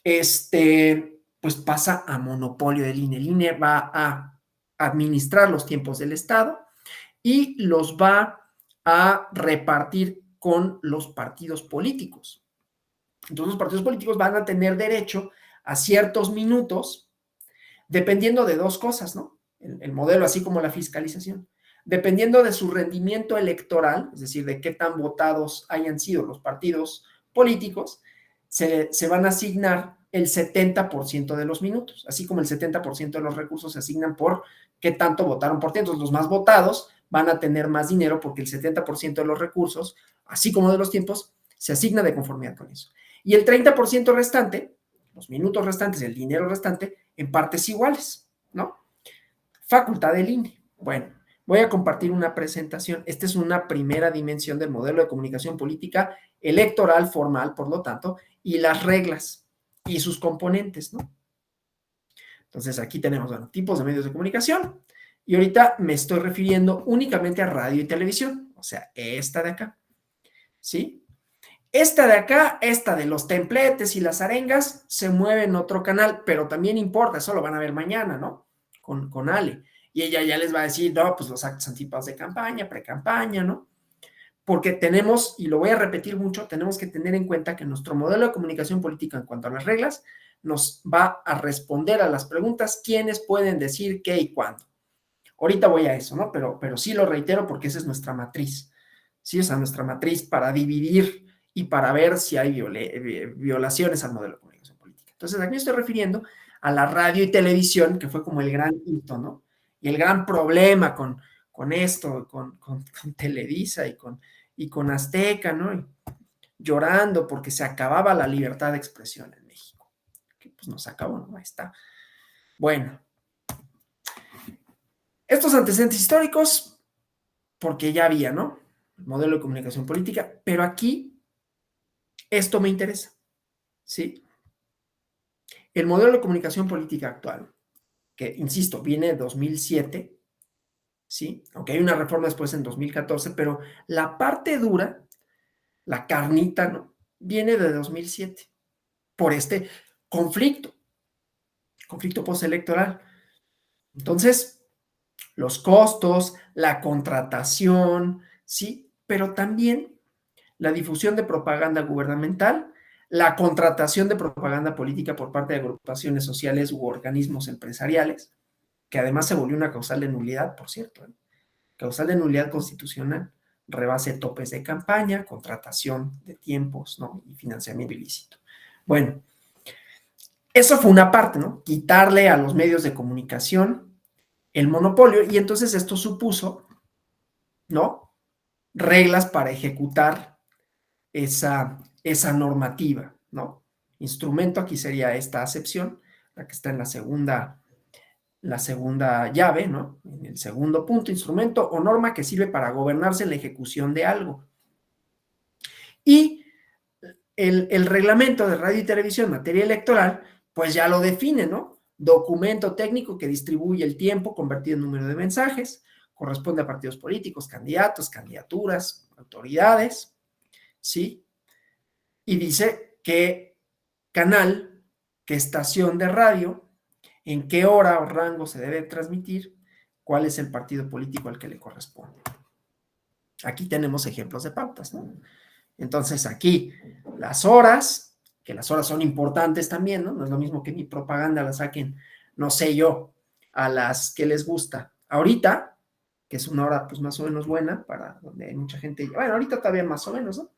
pues pasa a monopolio del INE. El INE va a administrar los tiempos del Estado y los va a repartir con los partidos políticos. Entonces, los partidos políticos van a tener derecho a ciertos minutos dependiendo de dos cosas, ¿no? El modelo, así como la fiscalización. Dependiendo de su rendimiento electoral, es decir, de qué tan votados hayan sido los partidos políticos, se van a asignar el 70% de los minutos, así como el 70% de los recursos se asignan por qué tanto votaron por ti. Entonces, los más votados van a tener más dinero porque el 70% de los recursos, así como de los tiempos, se asigna de conformidad con eso. Y el 30% restante, los minutos restantes, el dinero restante, en partes iguales, ¿no? Facultad del INE. Bueno, voy a compartir una presentación. Esta es una primera dimensión del modelo de comunicación política electoral formal, por lo tanto, y las reglas y sus componentes, ¿no? Entonces, aquí tenemos, bueno, tipos de medios de comunicación, y ahorita me estoy refiriendo únicamente a radio y televisión, o sea, esta de acá, ¿sí? Esta de acá, esta de los templetes y las arengas, se mueve en otro canal, pero también importa, eso lo van a ver mañana, ¿no? Con Ale. Y ella ya les va a decir, no, pues los actos anticipados de campaña, pre-campaña, ¿no? porque tenemos, y lo voy a repetir mucho, tenemos que tener en cuenta que nuestro modelo de comunicación política en cuanto a las reglas nos va a responder a las preguntas quiénes pueden decir qué y cuándo. Ahorita voy a eso, ¿no? Pero sí lo reitero porque esa es nuestra matriz, ¿sí? Esa es nuestra matriz para dividir y para ver si hay violaciones al modelo de comunicación política. Entonces, aquí me estoy refiriendo a la radio y televisión, que fue como el gran hito, ¿no? Y el gran problema con esto, con Televisa y con Azteca, ¿no? Y llorando porque se acababa la libertad de expresión en México. Que pues nos acabó, ¿no? Ahí está. Bueno, estos antecedentes históricos, porque ya había, ¿no? El modelo de comunicación política, pero aquí esto me interesa, ¿sí? El modelo de comunicación política actual, que, insisto, viene de 2007, ¿sí? Aunque hay una reforma después en 2014, pero la parte dura, la carnita, ¿no? Viene de 2007, por este conflicto postelectoral. Entonces, los costos, la contratación, ¿sí? Pero también la difusión de propaganda gubernamental, la contratación de propaganda política por parte de agrupaciones sociales u organismos empresariales, que además se volvió una causal de nulidad, por cierto, ¿eh? Causal de nulidad constitucional, rebase topes de campaña, contratación de tiempos, ¿no? Y financiamiento ilícito. Bueno, eso fue una parte, ¿no? Quitarle a los medios de comunicación el monopolio, y entonces esto supuso, ¿no? Reglas para ejecutar esa normativa, ¿no? Instrumento, aquí sería esta acepción, la que está en la segunda llave, ¿no? En el segundo punto, instrumento o norma que sirve para gobernarse la ejecución de algo. Y el reglamento de radio y televisión en materia electoral, pues ya lo define, ¿no? Documento técnico que distribuye el tiempo convertido en número de mensajes, corresponde a partidos políticos, candidatos, candidaturas, autoridades, ¿sí? Y dice qué canal, qué estación de radio, en qué hora o rango se debe transmitir, cuál es el partido político al que le corresponde. Aquí tenemos ejemplos de pautas, ¿no? Entonces aquí las horas, que las horas son importantes también, ¿no? No es lo mismo que mi propaganda la saquen, no sé yo, a las que les gusta. Ahorita, que es una hora pues más o menos buena para donde hay mucha gente, bueno, ahorita todavía más o menos, ¿no?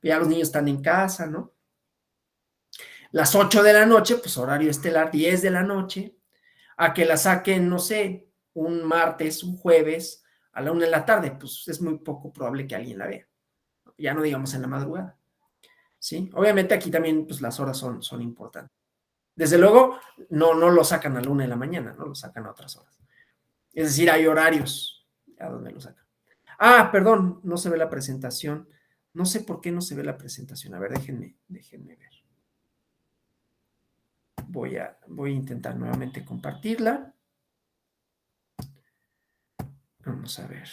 Ya los niños están en casa, ¿no? Las 8 de la noche, pues horario estelar, 10 de la noche, a que la saquen, no sé, un martes, un jueves, a la 1 de la tarde, pues es muy poco probable que alguien la vea. Ya no digamos en la madrugada, ¿sí? Obviamente aquí también, pues las horas son importantes. Desde luego, no lo sacan a la 1 de la mañana, no lo sacan a otras horas. Es decir, hay horarios a donde lo sacan. Ah, perdón, no se ve la presentación. No sé por qué no se ve la presentación. A ver, déjenme ver. Voy a intentar nuevamente compartirla. Vamos a ver.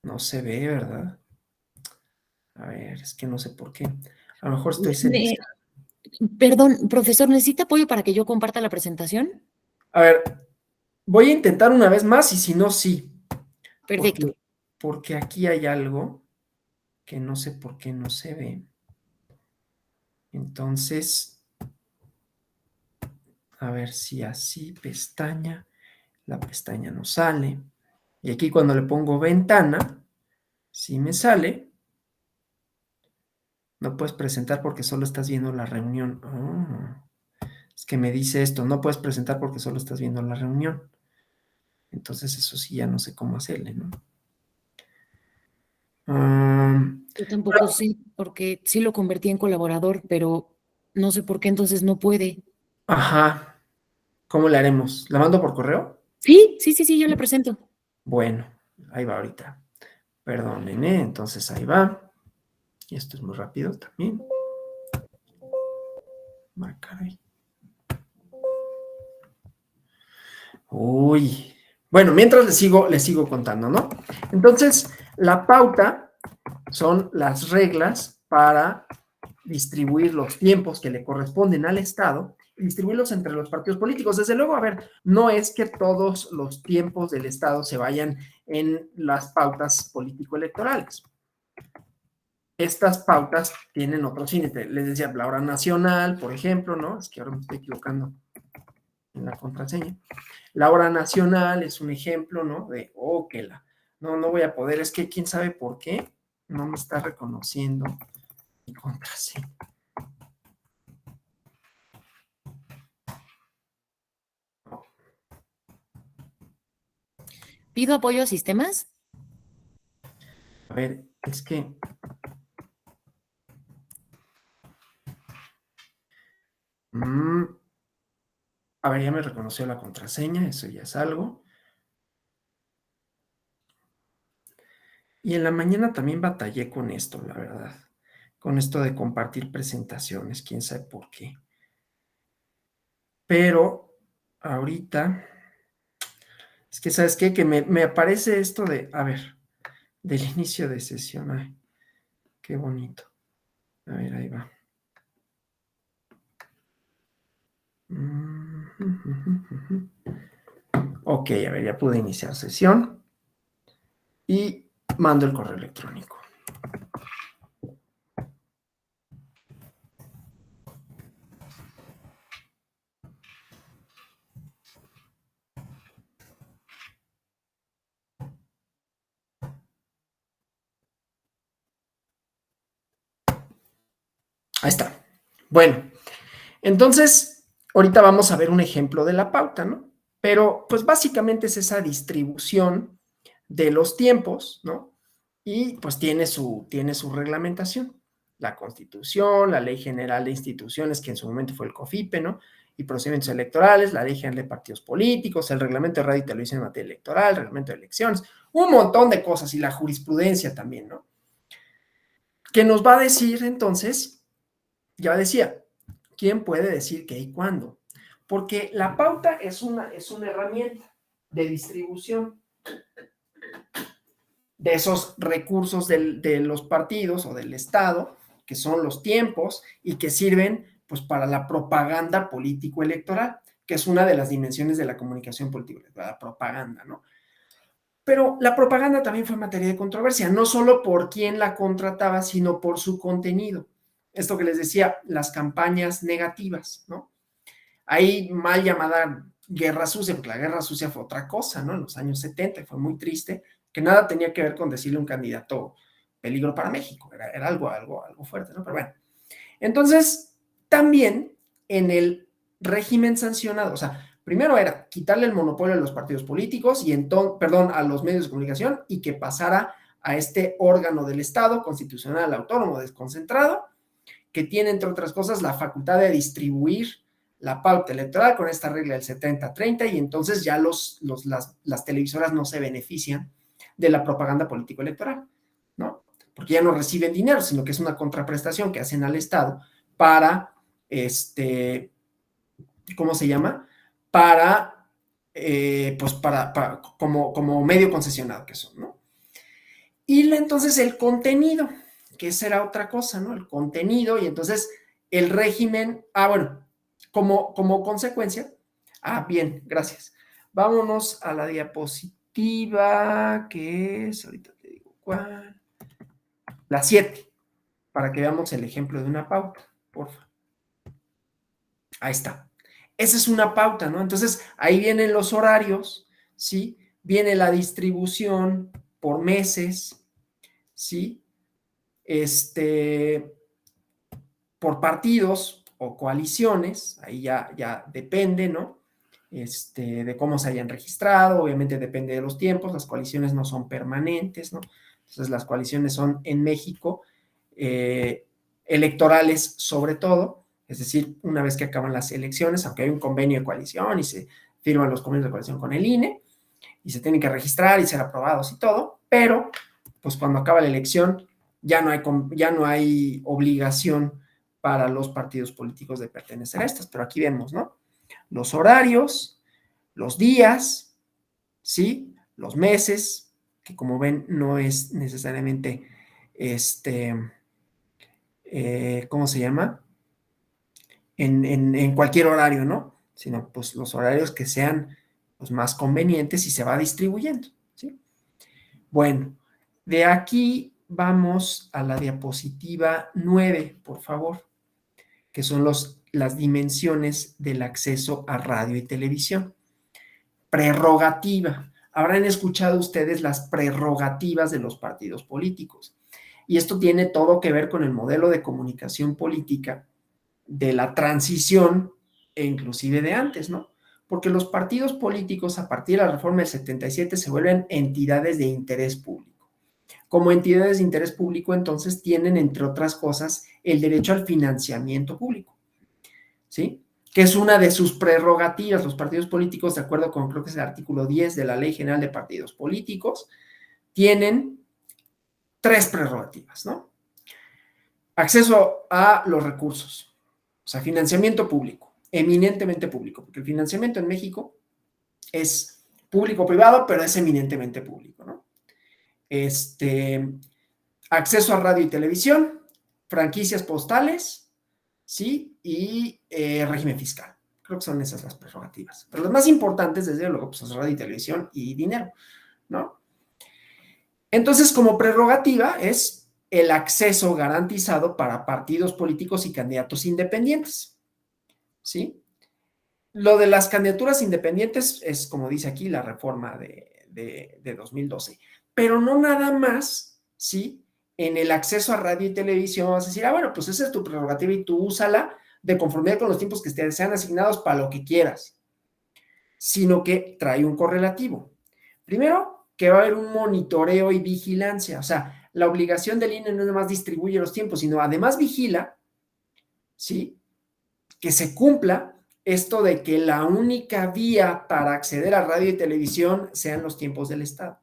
No se ve, ¿verdad? A ver, es que no sé por qué. A lo mejor estoy seleccionando. Perdón, profesor, ¿necesita apoyo para que yo comparta la presentación? A ver, voy a intentar una vez más y si no, sí. Perfecto. Porque aquí hay algo que no sé por qué no se ve. Entonces, a ver si así, pestaña, la pestaña no sale. Y aquí cuando le pongo ventana, sí me sale. No puedes presentar porque solo estás viendo la reunión. Oh, es que me dice esto, no puedes presentar porque solo estás viendo la reunión. Entonces eso sí ya no sé cómo hacerle, ¿no? Yo tampoco sé, porque sí lo convertí en colaborador, pero no sé por qué entonces no puede. Ajá. ¿Cómo le haremos? ¿La mando por correo? Sí, yo le presento. Bueno, ahí va ahorita. Perdonen, ¿eh? Entonces ahí va. Y esto es muy rápido también. Ah, caray. Uy. Bueno, mientras les sigo contando, ¿no? Entonces, la pauta son las reglas para distribuir los tiempos que le corresponden al Estado distribuirlos entre los partidos políticos. Desde luego, a ver, no es que todos los tiempos del Estado se vayan en las pautas político-electorales. Estas pautas tienen otros fines. Les decía, la hora nacional, por ejemplo, ¿no? Es que ahora me estoy equivocando en la contraseña. La hora nacional es un ejemplo, ¿no? De, no voy a poder, es que quién sabe por qué no me está reconociendo mi contraseña. ¿Pido apoyo a sistemas? A ver, es que... a ver, ya me reconoció la contraseña, eso ya es algo. Y en la mañana también batallé con esto, la verdad. Con esto de compartir presentaciones, quién sabe por qué. Pero ahorita, es que, ¿sabes qué? Que me aparece esto de, a ver, del inicio de sesión. Ay, qué bonito. A ver, ahí va. Ok, a ver, ya pude iniciar sesión. Y mando el correo electrónico. Ahí está. Bueno, entonces, ahorita vamos a ver un ejemplo de la pauta, ¿no? Pero, pues básicamente es esa distribución de los tiempos, ¿no? Y pues tiene su reglamentación. La Constitución, la Ley General de Instituciones, que en su momento fue el COFIPE, ¿no? Y procedimientos electorales, la Ley General de Partidos Políticos, el Reglamento de Radio y Televisión en materia electoral, el Reglamento de Elecciones, un montón de cosas, y la jurisprudencia también, ¿no? Que nos va a decir entonces, ya decía, ¿quién puede decir qué y cuándo? Porque la pauta es una herramienta de distribución de esos recursos de los partidos o del Estado, que son los tiempos y que sirven pues para la propaganda político-electoral, que es una de las dimensiones de la comunicación política, la propaganda, ¿no? Pero la propaganda también fue materia de controversia, no solo por quién la contrataba, sino por su contenido. Esto que les decía, las campañas negativas, ¿no? Hay mal llamada guerra sucia, porque la guerra sucia fue otra cosa, ¿no? En los años 70 fue muy triste, que nada tenía que ver con decirle a un candidato peligro para México, era algo fuerte, ¿no? Pero bueno, entonces también en el régimen sancionado, o sea, primero era quitarle el monopolio a los partidos políticos y entonces, perdón, a los medios de comunicación y que pasara a este órgano del Estado constitucional autónomo desconcentrado que tiene, entre otras cosas, la facultad de distribuir la pauta electoral con esta regla del 70-30 y entonces ya las televisoras no se benefician de la propaganda político-electoral, ¿no? Porque ya no reciben dinero, sino que es una contraprestación que hacen al Estado para, ¿cómo se llama? Para, pues como medio concesionado que son, ¿no? Y entonces el contenido, que esa era otra cosa, ¿no? El contenido y entonces el régimen, bueno, como consecuencia, bien, gracias. Vámonos a la diapositiva, que es, ahorita te digo cuál, la 7, para que veamos el ejemplo de una pauta, porfa. Ahí está. Esa es una pauta, ¿no? Entonces, ahí vienen los horarios, ¿sí? Viene la distribución por meses, ¿sí? Por partidos o coaliciones, ahí ya depende, ¿no? De cómo se hayan registrado, obviamente depende de los tiempos, las coaliciones no son permanentes, ¿no? Entonces las coaliciones son en México electorales sobre todo, es decir, una vez que acaban las elecciones, aunque hay un convenio de coalición y se firman los convenios de coalición con el INE y se tienen que registrar y ser aprobados y todo, pero pues cuando acaba la elección ya no hay obligación para los partidos políticos de pertenecer a estas, pero aquí vemos, ¿no? Los horarios, los días, ¿sí? Los meses, que como ven no es necesariamente, ¿cómo se llama? en cualquier horario, ¿no? Sino pues los horarios que sean pues, más convenientes y se va distribuyendo, ¿sí? Bueno, de aquí vamos a la diapositiva 9, por favor, que son las dimensiones del acceso a radio y televisión. Prerrogativa. Habrán escuchado ustedes las prerrogativas de los partidos políticos. Y esto tiene todo que ver con el modelo de comunicación política de la transición e inclusive de antes, ¿no? Porque los partidos políticos a partir de la reforma del 77 se vuelven entidades de interés público. Como entidades de interés público, entonces tienen, entre otras cosas, el derecho al financiamiento público, ¿sí? Que es una de sus prerrogativas. Los partidos políticos, de acuerdo con, creo que es el artículo 10 de la Ley General de Partidos Políticos, tienen 3 prerrogativas, ¿no? Acceso a los recursos, o sea, financiamiento público, eminentemente público, porque el financiamiento en México es público-privado, pero es eminentemente público, ¿no? Acceso a radio y televisión, franquicias postales, ¿sí? Y régimen fiscal. Creo que son esas las prerrogativas. Pero las más importantes, desde luego, pues radio y televisión y dinero, ¿no? Entonces, como prerrogativa es el acceso garantizado para partidos políticos y candidatos independientes, ¿sí? Lo de las candidaturas independientes es, como dice aquí, la reforma de 2012. Pero no nada más, ¿sí? En el acceso a radio y televisión vas a decir, bueno, pues esa es tu prerrogativa y tú úsala de conformidad con los tiempos que te sean asignados para lo que quieras, sino que trae un correlativo. Primero, que va a haber un monitoreo y vigilancia, o sea, la obligación del INE no nada más distribuye los tiempos, sino además vigila, ¿sí? Que se cumpla esto de que la única vía para acceder a radio y televisión sean los tiempos del Estado.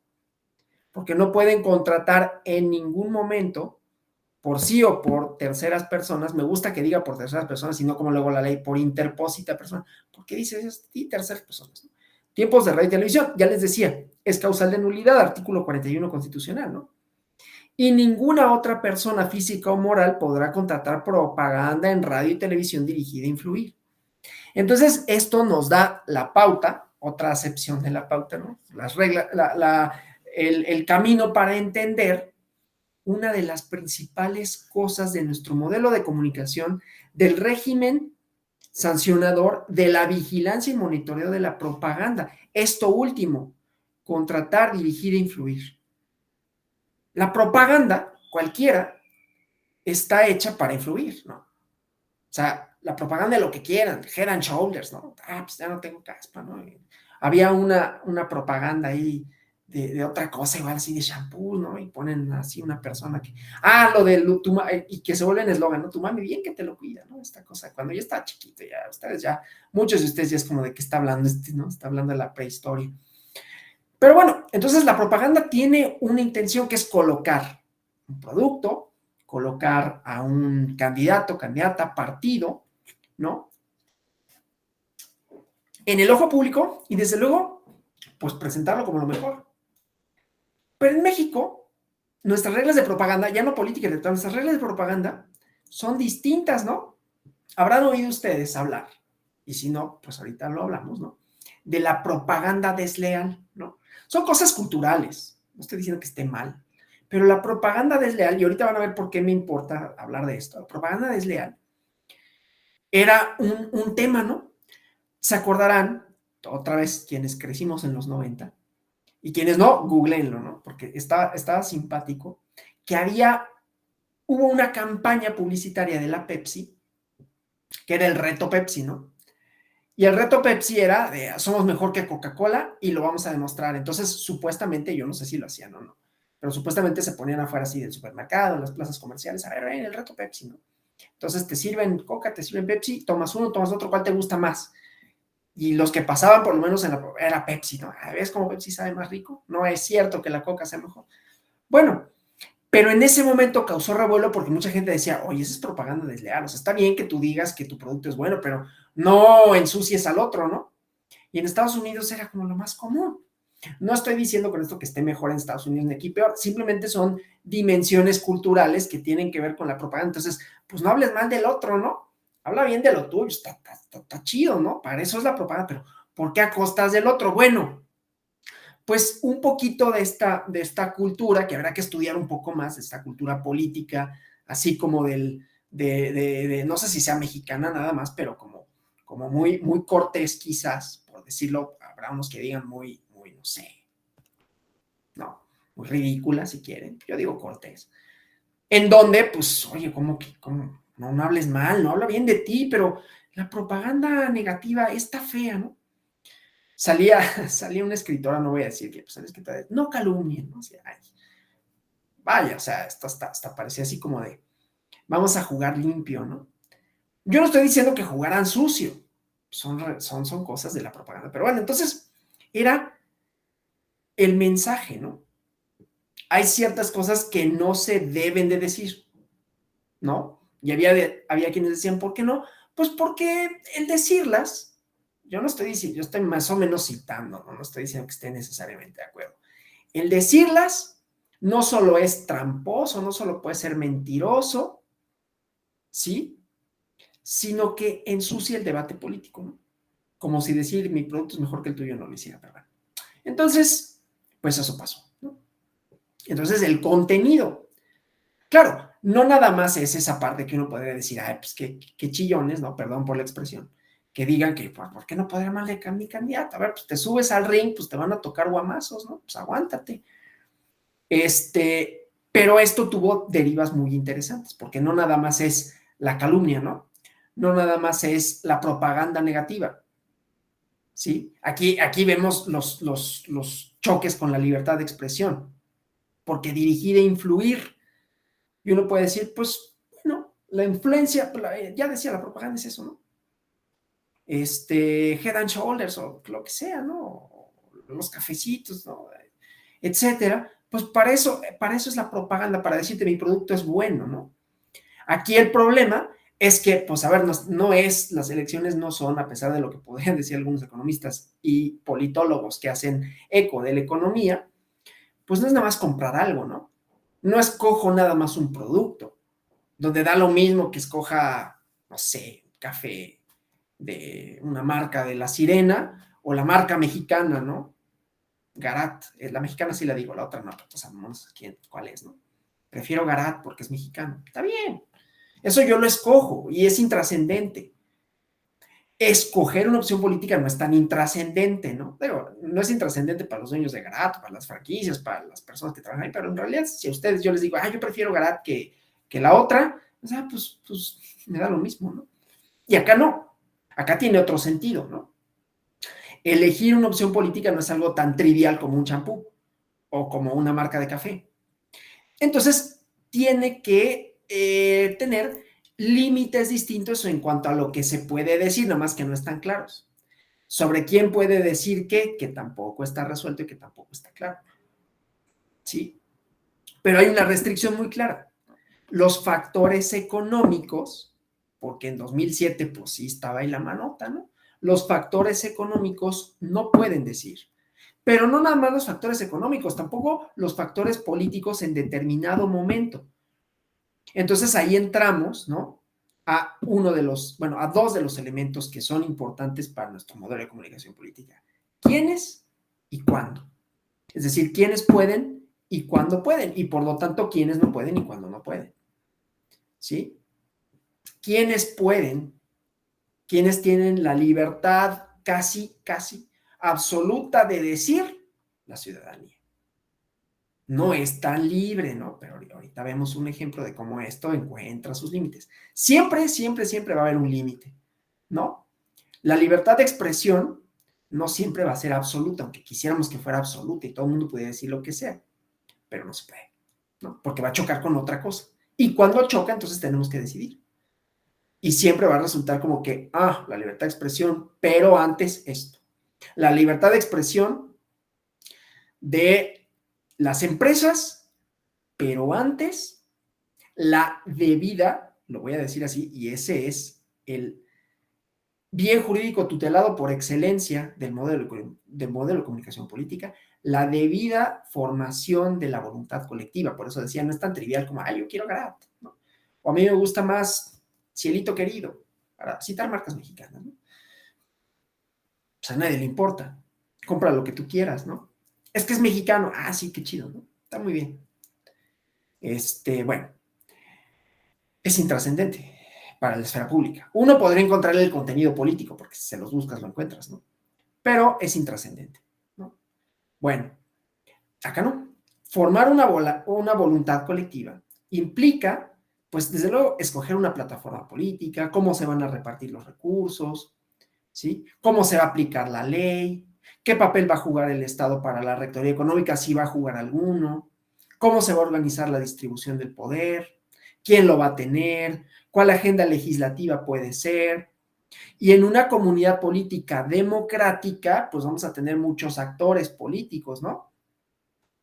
Porque no pueden contratar en ningún momento, por sí o por terceras personas. Me gusta que diga por terceras personas, y no como luego la ley, por interpósita persona. ¿Por qué dice eso? Y terceras personas, ¿no? Tiempos de radio y televisión, ya les decía, es causal de nulidad, artículo 41 constitucional, ¿no? Y ninguna otra persona física o moral podrá contratar propaganda en radio y televisión dirigida a influir. Entonces, esto nos da la pauta, otra acepción de la pauta, ¿no? Las reglas, el camino para entender una de las principales cosas de nuestro modelo de comunicación, del régimen sancionador, de la vigilancia y monitoreo de la propaganda. Esto último, contratar, dirigir e influir. La propaganda, cualquiera, está hecha para influir, ¿no? O sea, la propaganda de lo que quieran, Head and Shoulders, ¿no? Pues ya no tengo caspa, ¿no? Había una propaganda ahí de otra cosa, igual así de shampoo, ¿no? Y ponen así una persona que, lo de, y que se vuelve en eslogan, ¿no? Tu mami bien que te lo cuida, ¿no? Esta cosa, cuando yo estaba chiquito, ya, ustedes ya, muchos de ustedes ya es como de qué está hablando ¿no? Está hablando de la prehistoria. Pero bueno, entonces la propaganda tiene una intención que es colocar un producto, colocar a un candidato, candidata, partido, ¿no? En el ojo público y desde luego, pues presentarlo como lo mejor. Pero en México, nuestras reglas de propaganda, ya no política electoral, nuestras reglas de propaganda son distintas, ¿no? Habrán oído ustedes hablar, y si no, pues ahorita lo hablamos, ¿no? De la propaganda desleal, ¿no? Son cosas culturales, no estoy diciendo que esté mal, pero la propaganda desleal, y ahorita van a ver por qué me importa hablar de esto, la propaganda desleal era un tema, ¿no? Se acordarán, otra vez, quienes crecimos en los 90, y quienes no, googleenlo, ¿no? Porque estaba simpático, que hubo una campaña publicitaria de la Pepsi, que era el reto Pepsi, ¿no? Y el reto Pepsi era de somos mejor que Coca-Cola y lo vamos a demostrar. Entonces, supuestamente, yo no sé si lo hacían o no, pero supuestamente se ponían afuera así del supermercado, en las plazas comerciales, a ver, el reto Pepsi, ¿no? Entonces te sirven Coca, te sirven Pepsi, tomas uno, tomas otro, ¿cuál te gusta más? Y los que pasaban por lo menos era Pepsi, ¿no? ¿Ves cómo Pepsi sabe más rico? No es cierto que la Coca sea mejor. Bueno, pero en ese momento causó revuelo porque mucha gente decía, oye, esa es propaganda desleal, o sea, está bien que tú digas que tu producto es bueno, pero no ensucies al otro, ¿no? Y en Estados Unidos era como lo más común. No estoy diciendo con esto que esté mejor en Estados Unidos ni aquí peor, simplemente son dimensiones culturales que tienen que ver con la propaganda. Entonces, pues no hables mal del otro, ¿no? habla bien de lo tuyo, está chido, ¿no? Para eso es la propaganda, pero ¿por qué a costas del otro? Bueno, pues un poquito de esta cultura, que habrá que estudiar un poco más, de esta cultura política, así como no sé si sea mexicana nada más, pero como muy, muy cortés quizás, por decirlo, habrá unos que digan muy, no sé, no, muy ridícula si quieren, yo digo cortés, en donde, pues, oye, ¿cómo? No hables mal, no habla bien de ti, pero la propaganda negativa está fea, ¿no? Salía una escritora, no voy a decir que, pues, una escritora, no calumnien, ¿no? O sea, ay, vaya, o sea, esto hasta parecía así como de, vamos a jugar limpio, ¿no? Yo no estoy diciendo que jugaran sucio, son cosas de la propaganda, pero bueno, entonces era el mensaje, ¿no? Hay ciertas cosas que no se deben de decir, ¿no? Y había quienes decían, ¿por qué no? Pues porque el decirlas, yo no estoy diciendo, yo estoy más o menos citando, ¿no? No estoy diciendo que esté necesariamente de acuerdo. El decirlas no solo es tramposo, no solo puede ser mentiroso, ¿sí? Sino que ensucia el debate político, ¿no? Como si decir mi producto es mejor que el tuyo no lo hiciera, ¿verdad? Entonces, pues eso pasó, ¿no? Entonces, el contenido. Claro, no nada más es esa parte que uno podría decir, ay, pues qué chillones, ¿no? Perdón por la expresión, que digan que, ¿por qué no podría mal de mi candidato? A ver, pues te subes al ring, pues te van a tocar guamazos, ¿no? Pues aguántate. Pero esto tuvo derivas muy interesantes, porque no nada más es la calumnia, ¿no? No nada más es la propaganda negativa, ¿sí? Aquí vemos los choques con la libertad de expresión, porque dirigir e influir. Y uno puede decir, pues, bueno, la influencia, ya decía, la propaganda es eso, ¿no? Head and Shoulders o lo que sea, ¿no? Los cafecitos, ¿no? Etcétera. Pues para eso es la propaganda, para decirte mi producto es bueno, ¿no? Aquí el problema es que, pues, a ver, las elecciones no son, a pesar de lo que podrían decir algunos economistas y politólogos que hacen eco de la economía, pues no es nada más comprar algo, ¿no? No escojo nada más un producto, donde da lo mismo que escoja, no sé, café de una marca de La Sirena o la marca mexicana, ¿no? Garat, la mexicana sí la digo, la otra no, pues no sé cuál es, ¿no? Prefiero Garat porque es mexicano. Está bien, eso yo lo escojo y es intrascendente. Escoger una opción política no es tan intrascendente, ¿no? Digo, no es intrascendente para los dueños de Garat, para las franquicias, para las personas que trabajan ahí, pero en realidad, si a ustedes yo les digo, yo prefiero Garat que la otra, o sea, pues me da lo mismo, ¿no? Y acá no, acá tiene otro sentido, ¿no? Elegir una opción política no es algo tan trivial como un champú o como una marca de café. Entonces, tiene que tener límites distintos en cuanto a lo que se puede decir, nomás que no están claros. Sobre quién puede decir qué, que tampoco está resuelto y que tampoco está claro. ¿Sí? Pero hay una restricción muy clara. Los factores económicos, porque en 2007 pues sí estaba ahí la manota, ¿no? Los factores económicos no pueden decir. Pero no nada más los factores económicos, tampoco los factores políticos en determinado momento. Entonces ahí entramos, ¿no? A a dos de los elementos que son importantes para nuestro modelo de comunicación política. ¿Quiénes y cuándo? Es decir, quiénes pueden y cuándo pueden, y por lo tanto, quiénes no pueden y cuándo no pueden. ¿Sí? ¿Quiénes pueden? ¿Quiénes tienen la libertad casi absoluta de decir? La ciudadanía. No es tan libre, ¿no? Pero ahorita vemos un ejemplo de cómo esto encuentra sus límites. Siempre va a haber un límite, ¿no? La libertad de expresión no siempre va a ser absoluta, aunque quisiéramos que fuera absoluta y todo el mundo pudiera decir lo que sea, pero no se puede, ¿no? Porque va a chocar con otra cosa. Y cuando choca, entonces tenemos que decidir. Y siempre va a resultar como que, la libertad de expresión, pero antes esto. La libertad de expresión de las empresas, pero antes la debida, lo voy a decir así, y ese es el bien jurídico tutelado por excelencia del modelo de comunicación política, la debida formación de la voluntad colectiva. Por eso decía, no es tan trivial como, yo quiero Garat, ¿no? O a mí me gusta más Cielito Querido. para citar marcas mexicanas, ¿no? Pues a nadie le importa. Compra lo que tú quieras, ¿no? Es que es mexicano. Ah, sí, qué chido, ¿no? Está muy bien. Bueno, es intrascendente para la esfera pública. Uno podría encontrarle el contenido político, porque si se los buscas lo encuentras, ¿no? Pero es intrascendente, ¿no? Bueno, acá no. Formar una voluntad colectiva implica, pues desde luego, escoger una plataforma política, cómo se van a repartir los recursos, ¿sí? Cómo se va a aplicar la ley, qué papel va a jugar el Estado para la rectoría económica, si va a jugar alguno, cómo se va a organizar la distribución del poder, quién lo va a tener, cuál agenda legislativa puede ser. Y en una comunidad política democrática, pues vamos a tener muchos actores políticos, ¿no?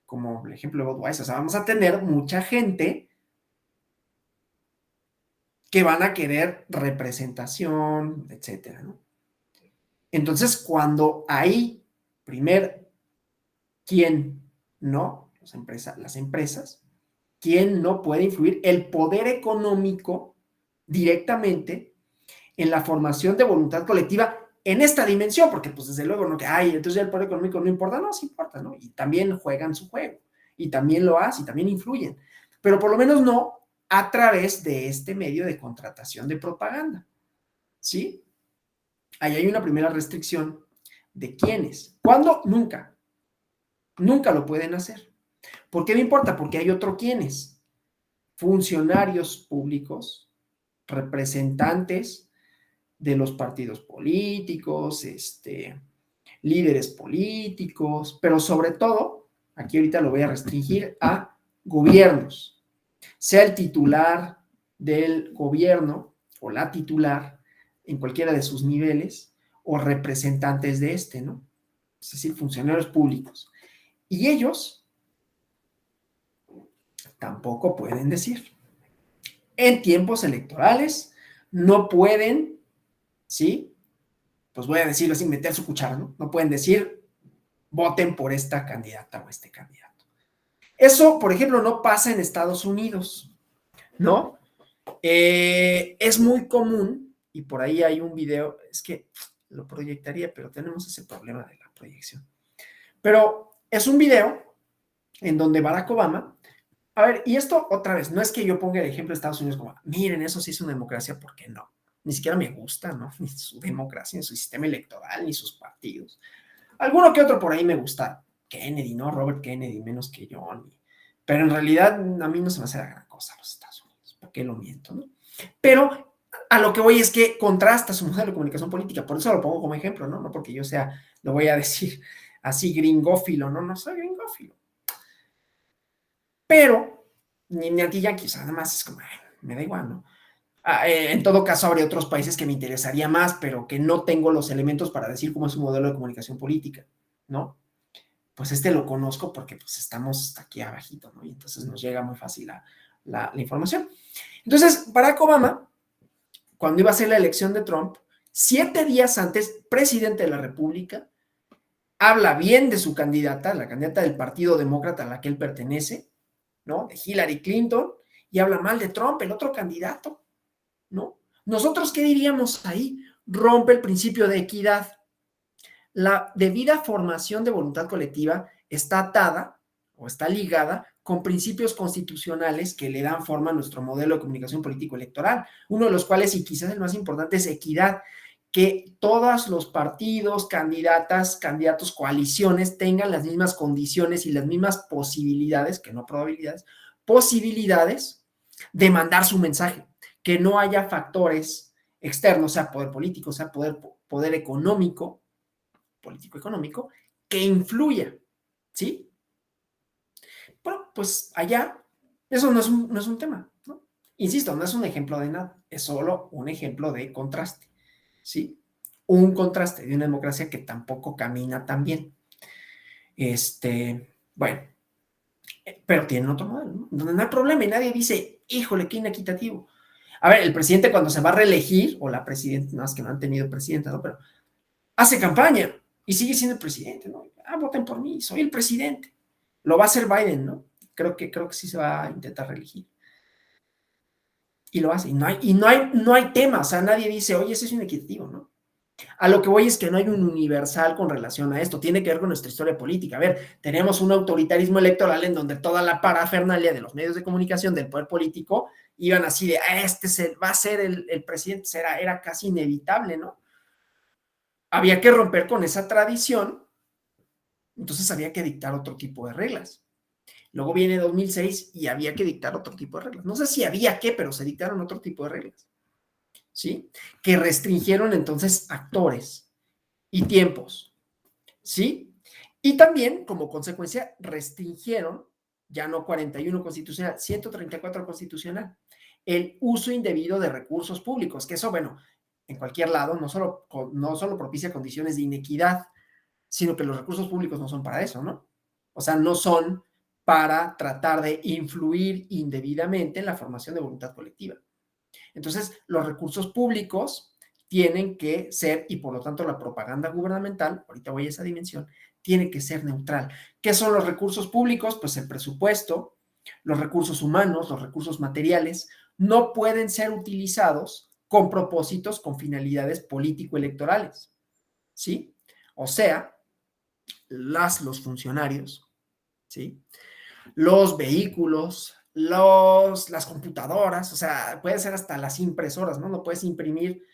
Como el ejemplo de Budweiser, o sea, vamos a tener mucha gente que van a querer representación, etcétera, ¿no? Entonces, cuando hay, primer, quién no, las empresas, quién no puede influir el poder económico directamente en la formación de voluntad colectiva en esta dimensión, porque pues desde luego no que, ay, entonces ya el poder económico no importa, no, sí importa, ¿no? Y también juegan su juego, y también lo hacen, y también influyen, pero por lo menos no a través de este medio de contratación de propaganda, ¿sí? Ahí hay una primera restricción de quiénes. ¿Cuándo? Nunca. Nunca lo pueden hacer. ¿Por qué me importa? Porque hay otro quiénes. Funcionarios públicos, representantes de los partidos políticos, líderes políticos, pero sobre todo, aquí ahorita lo voy a restringir a gobiernos, sea el titular del gobierno o la titular en cualquiera de sus niveles o representantes de ¿no? Es decir, funcionarios públicos. Y ellos tampoco pueden decir. En tiempos electorales no pueden, ¿sí? Pues voy a decirlo sin meter su cuchara, ¿no? No pueden decir, voten por esta candidata o este candidato. Eso, por ejemplo, no pasa en Estados Unidos, ¿no? Es muy común, y por ahí hay un video, es que lo proyectaría, pero tenemos ese problema de la proyección. Pero es un video en donde Barack Obama, a ver, y esto otra vez, no es que yo ponga el ejemplo de Estados Unidos como, miren, eso sí es una democracia, ¿por qué no? Ni siquiera me gusta, ¿no? Ni su democracia, ni su sistema electoral, ni sus partidos. Alguno que otro por ahí me gusta. Kennedy, ¿no? Robert Kennedy, menos que John. Pero en realidad a mí no se me hace la gran cosa los Estados Unidos. ¿Por qué lo miento, no? Pero a lo que voy es que contrasta su modelo de comunicación política. Por eso lo pongo como ejemplo, ¿no? No porque yo sea, lo voy a decir así gringófilo, ¿no? No soy gringófilo. Pero, ni anti-yanquis, además es como, me da igual, ¿no? En todo caso, habría otros países que me interesaría más, pero que no tengo los elementos para decir cómo es su modelo de comunicación política, ¿no? Pues lo conozco porque pues estamos aquí abajito, ¿no? Y entonces nos llega muy fácil la información. Entonces, Barack Obama, cuando iba a ser la elección de Trump, 7 días antes, presidente de la República, habla bien de su candidata, la candidata del Partido Demócrata a la que él pertenece, ¿no? De Hillary Clinton, y habla mal de Trump, el otro candidato, ¿no? ¿Nosotros qué diríamos ahí? Rompe el principio de equidad. La debida formación de voluntad colectiva está atada o está ligada con principios constitucionales que le dan forma a nuestro modelo de comunicación político-electoral, uno de los cuales, y quizás el más importante, es equidad, que todos los partidos, candidatas, candidatos, coaliciones tengan las mismas condiciones y las mismas posibilidades, que no probabilidades, posibilidades de mandar su mensaje, que no haya factores externos, sea poder político, sea poder económico, político-económico, que influya, ¿sí? Bueno, pues allá, eso no es un tema, ¿no? Insisto, no es un ejemplo de nada, es solo un ejemplo de contraste, ¿sí? Un contraste de una democracia que tampoco camina tan bien. Bueno, pero tienen otro modelo, ¿no? Donde no hay problema y nadie dice, híjole, qué inequitativo. A ver, el presidente cuando se va a reelegir, o la presidenta, no es que no han tenido presidenta, ¿no? Pero hace campaña y sigue siendo el presidente, ¿no? Voten por mí, soy el presidente. Lo va a hacer Biden, ¿no? Creo que sí se va a intentar reelegir. Y lo hace. No hay tema, o sea, nadie dice, oye, ese es inequitativo, ¿no? A lo que voy es que no hay un universal con relación a esto, tiene que ver con nuestra historia política. A ver, tenemos un autoritarismo electoral en donde toda la parafernalia de los medios de comunicación, del poder político, iban así de, va a ser el presidente, era casi inevitable, ¿no? Había que romper con esa tradición, entonces había que dictar otro tipo de reglas. Luego viene 2006 y había que dictar otro tipo de reglas. No sé si había que, pero se dictaron otro tipo de reglas, ¿sí? Que restringieron entonces actores y tiempos, ¿sí? Y también, como consecuencia, restringieron, ya no 41 constitucional, 134 constitucional, el uso indebido de recursos públicos, que eso, bueno, en cualquier lado, no solo propicia condiciones de inequidad, sino que los recursos públicos no son para eso, ¿no? O sea, no son para tratar de influir indebidamente en la formación de voluntad colectiva. Entonces, los recursos públicos tienen que ser, y por lo tanto la propaganda gubernamental, ahorita voy a esa dimensión, tiene que ser neutral. ¿Qué son los recursos públicos? Pues el presupuesto, los recursos humanos, los recursos materiales, no pueden ser utilizados con propósitos, con finalidades político-electorales, ¿sí? O sea, los funcionarios, ¿sí? Los vehículos, las computadoras, o sea, puede ser hasta las impresoras, ¿no? No puedes imprimir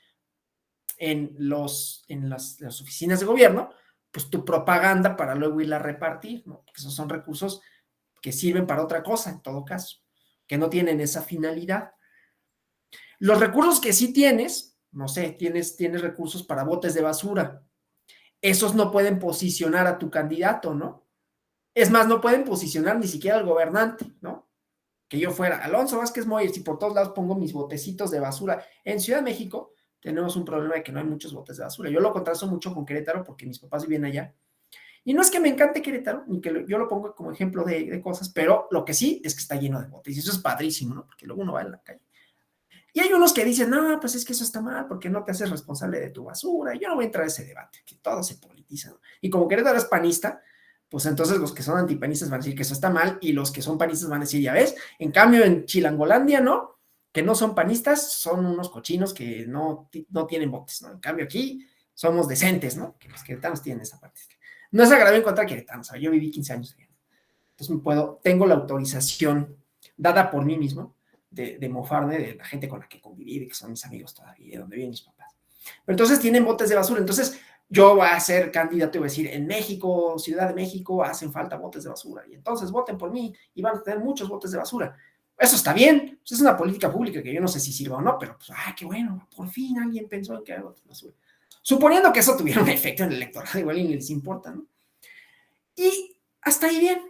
las oficinas de gobierno, pues tu propaganda para luego irla a repartir, ¿no? Porque esos son recursos que sirven para otra cosa, en todo caso, que no tienen esa finalidad. Los recursos que sí tienes, no sé, tienes recursos para botes de basura, esos no pueden posicionar a tu candidato, ¿no? Es más, no pueden posicionar ni siquiera al gobernante, ¿no? Que yo fuera Alonso Vázquez Moyer, si por todos lados pongo mis botecitos de basura. En Ciudad de México tenemos un problema de que no hay muchos botes de basura. Yo lo contrasto mucho con Querétaro porque mis papás viven allá. Y no es que me encante Querétaro, ni que yo lo pongo como ejemplo de cosas, pero lo que sí es que está lleno de botes. Y eso es padrísimo, ¿no? Porque luego uno va en la calle. Y hay unos que dicen, no, pues es que eso está mal porque no te haces responsable de tu basura. Y yo no voy a entrar a ese debate, que todo se politiza, ¿no? Y como Querétaro es panista, pues entonces los que son antipanistas van a decir que eso está mal y los que son panistas van a decir, ya ves, en cambio en Chilangolandia, ¿no? Que no son panistas, son unos cochinos que no tienen votos, ¿no? En cambio aquí somos decentes, ¿no? Que los queretanos tienen esa parte. No es agravio en contra de queretanos, yo viví 15 años allá. Entonces tengo la autorización dada por mí mismo de mofarme de la gente con la que conviví, de que son mis amigos todavía, de donde viven mis papás. Pero entonces tienen botes de basura, entonces yo voy a ser candidato y voy a decir, en México, Ciudad de México, hacen falta botes de basura, y entonces voten por mí y van a tener muchos botes de basura. Eso está bien, pues es una política pública que yo no sé si sirva o no, pero pues, qué bueno, por fin alguien pensó en que hay botes de basura. Suponiendo que eso tuviera un efecto en el electorado, igual ni les importa, ¿no? Y hasta ahí bien.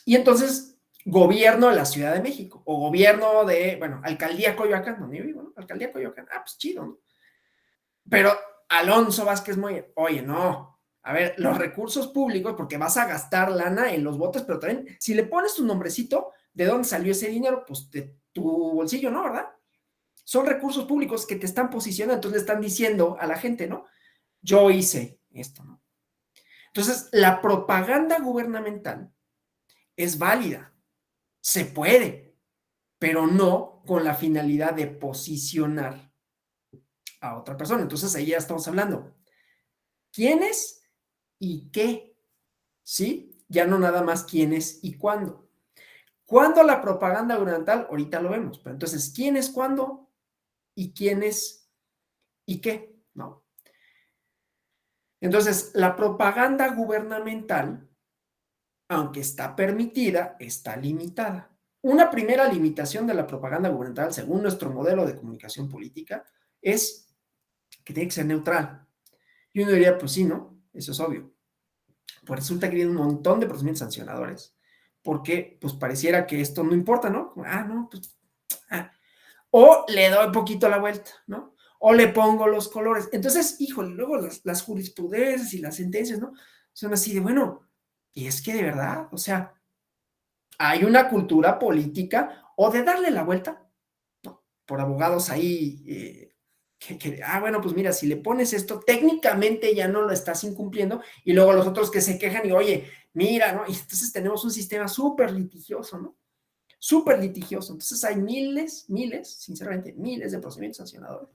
Y entonces, gobierno de la Ciudad de México, o gobierno de, bueno, alcaldía Coyoacán, donde yo vivo, ¿no? Alcaldía Coyoacán, pues chido, ¿no? Pero Alonso Vázquez Moyer, oye, no, a ver, los recursos públicos, porque vas a gastar lana en los votos, pero también, si le pones tu nombrecito, ¿de dónde salió ese dinero? Pues de tu bolsillo, ¿no? ¿Verdad? Son recursos públicos que te están posicionando, entonces le están diciendo a la gente, ¿no? Yo hice esto, ¿no? Entonces, la propaganda gubernamental es válida, se puede, pero no con la finalidad de posicionar a otra persona. Entonces, ahí ya estamos hablando. ¿Quiénes y qué? ¿Sí? Ya no nada más quiénes y cuándo. ¿Cuándo la propaganda gubernamental? Ahorita lo vemos, pero entonces, ¿quién es cuándo y quién es y qué? ¿No? Entonces, la propaganda gubernamental, aunque está permitida, está limitada. Una primera limitación de la propaganda gubernamental, según nuestro modelo de comunicación política, es que tiene que ser neutral. Y uno diría, pues sí, ¿no? Eso es obvio. Pues resulta que viene un montón de procedimientos sancionadores, porque pues pareciera que esto no importa, ¿no? No, pues... O le doy un poquito la vuelta, ¿no? O le pongo los colores. Entonces, híjole, luego las jurisprudencias y las sentencias, ¿no? Son así de, bueno, y es que de verdad, o sea, hay una cultura política o de darle la vuelta, ¿no? Por abogados ahí, bueno, pues mira, si le pones esto, técnicamente ya no lo estás incumpliendo, y luego los otros que se quejan y, oye, mira, ¿no? Y entonces tenemos un sistema súper litigioso, ¿no? súper litigioso. Entonces hay sinceramente, miles de procedimientos sancionadores.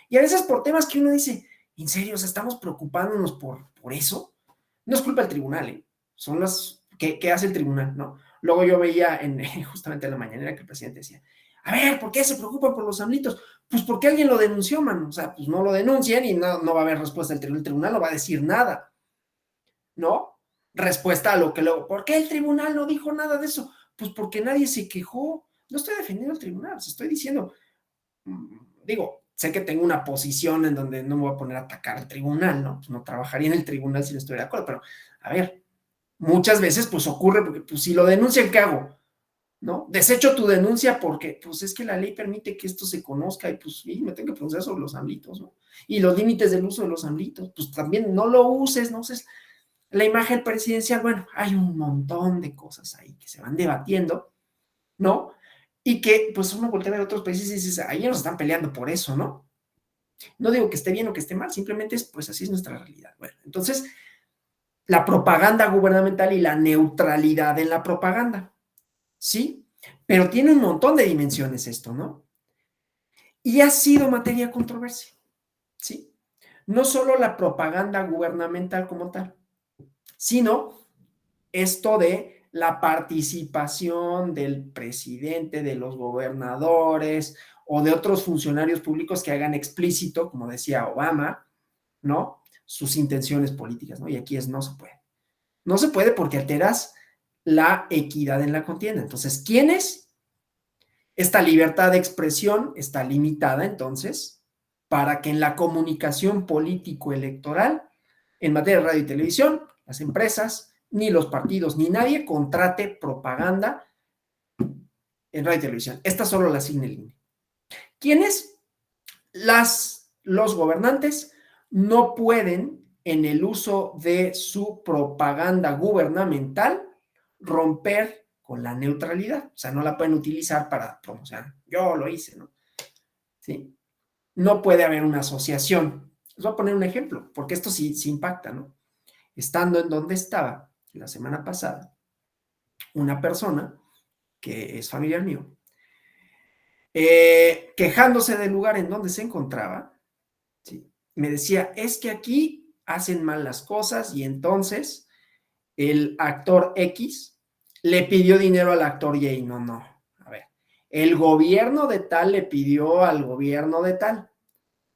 Y a veces por temas que uno dice, ¿en serio? O sea, ¿estamos preocupándonos por eso? No es culpa del tribunal, ¿eh? Son las que hace el tribunal, ¿no? Luego yo veía justamente en la mañanera que el presidente decía, a ver, ¿por qué se preocupan por los AMLitos? Pues porque alguien lo denunció, mano. O sea, pues no lo denuncien y no va a haber respuesta del tribunal. El tribunal no va a decir nada, ¿no? Respuesta a lo que luego, ¿por qué el tribunal no dijo nada de eso? Pues porque nadie se quejó. No estoy defendiendo al tribunal, estoy diciendo, digo, sé que tengo una posición en donde no me voy a poner a atacar al tribunal, ¿no? Pues no trabajaría en el tribunal si no estuviera de acuerdo, pero a ver, muchas veces pues ocurre porque pues si lo denuncian, ¿qué hago? ¿No? Desecho tu denuncia porque pues es que la ley permite que esto se conozca y pues sí, me tengo que pronunciar sobre los AMLitos, ¿no? Y los límites del uso de los AMLitos, pues también no lo uses, no uses la imagen presidencial, bueno, hay un montón de cosas ahí que se van debatiendo, ¿no? Y que pues uno voltea a ver otros países y dices, ahí nos están peleando por eso, ¿no? No digo que esté bien o que esté mal, simplemente es, pues así es nuestra realidad. Bueno, entonces, la propaganda gubernamental y la neutralidad en la propaganda, ¿sí? Pero tiene un montón de dimensiones esto, ¿no? Y ha sido materia de controversia, ¿sí? No solo la propaganda gubernamental como tal, sino esto de la participación del presidente, de los gobernadores o de otros funcionarios públicos que hagan explícito, como decía Obama, ¿no? Sus intenciones políticas, ¿no? Y aquí es no se puede. No se puede porque alteras la equidad en la contienda. Entonces, ¿quiénes? Esta libertad de expresión está limitada, entonces, para que en la comunicación político-electoral, en materia de radio y televisión, las empresas, ni los partidos, ni nadie contrate propaganda en radio y televisión. Esta solo la asigna el INE. ¿Quiénes? Los gobernantes no pueden, en el uso de su propaganda gubernamental, romper con la neutralidad. O sea, no la pueden utilizar para promocionar. Yo lo hice, ¿no? ¿Sí? No puede haber una asociación. Les voy a poner un ejemplo, porque esto sí impacta, ¿no? Estando en donde estaba la semana pasada, una persona que es familiar mío, quejándose del lugar en donde se encontraba, ¿sí? Me decía, es que aquí hacen mal las cosas y entonces el actor X le pidió dinero al actor Y. No. A ver, el gobierno de tal le pidió al gobierno de tal.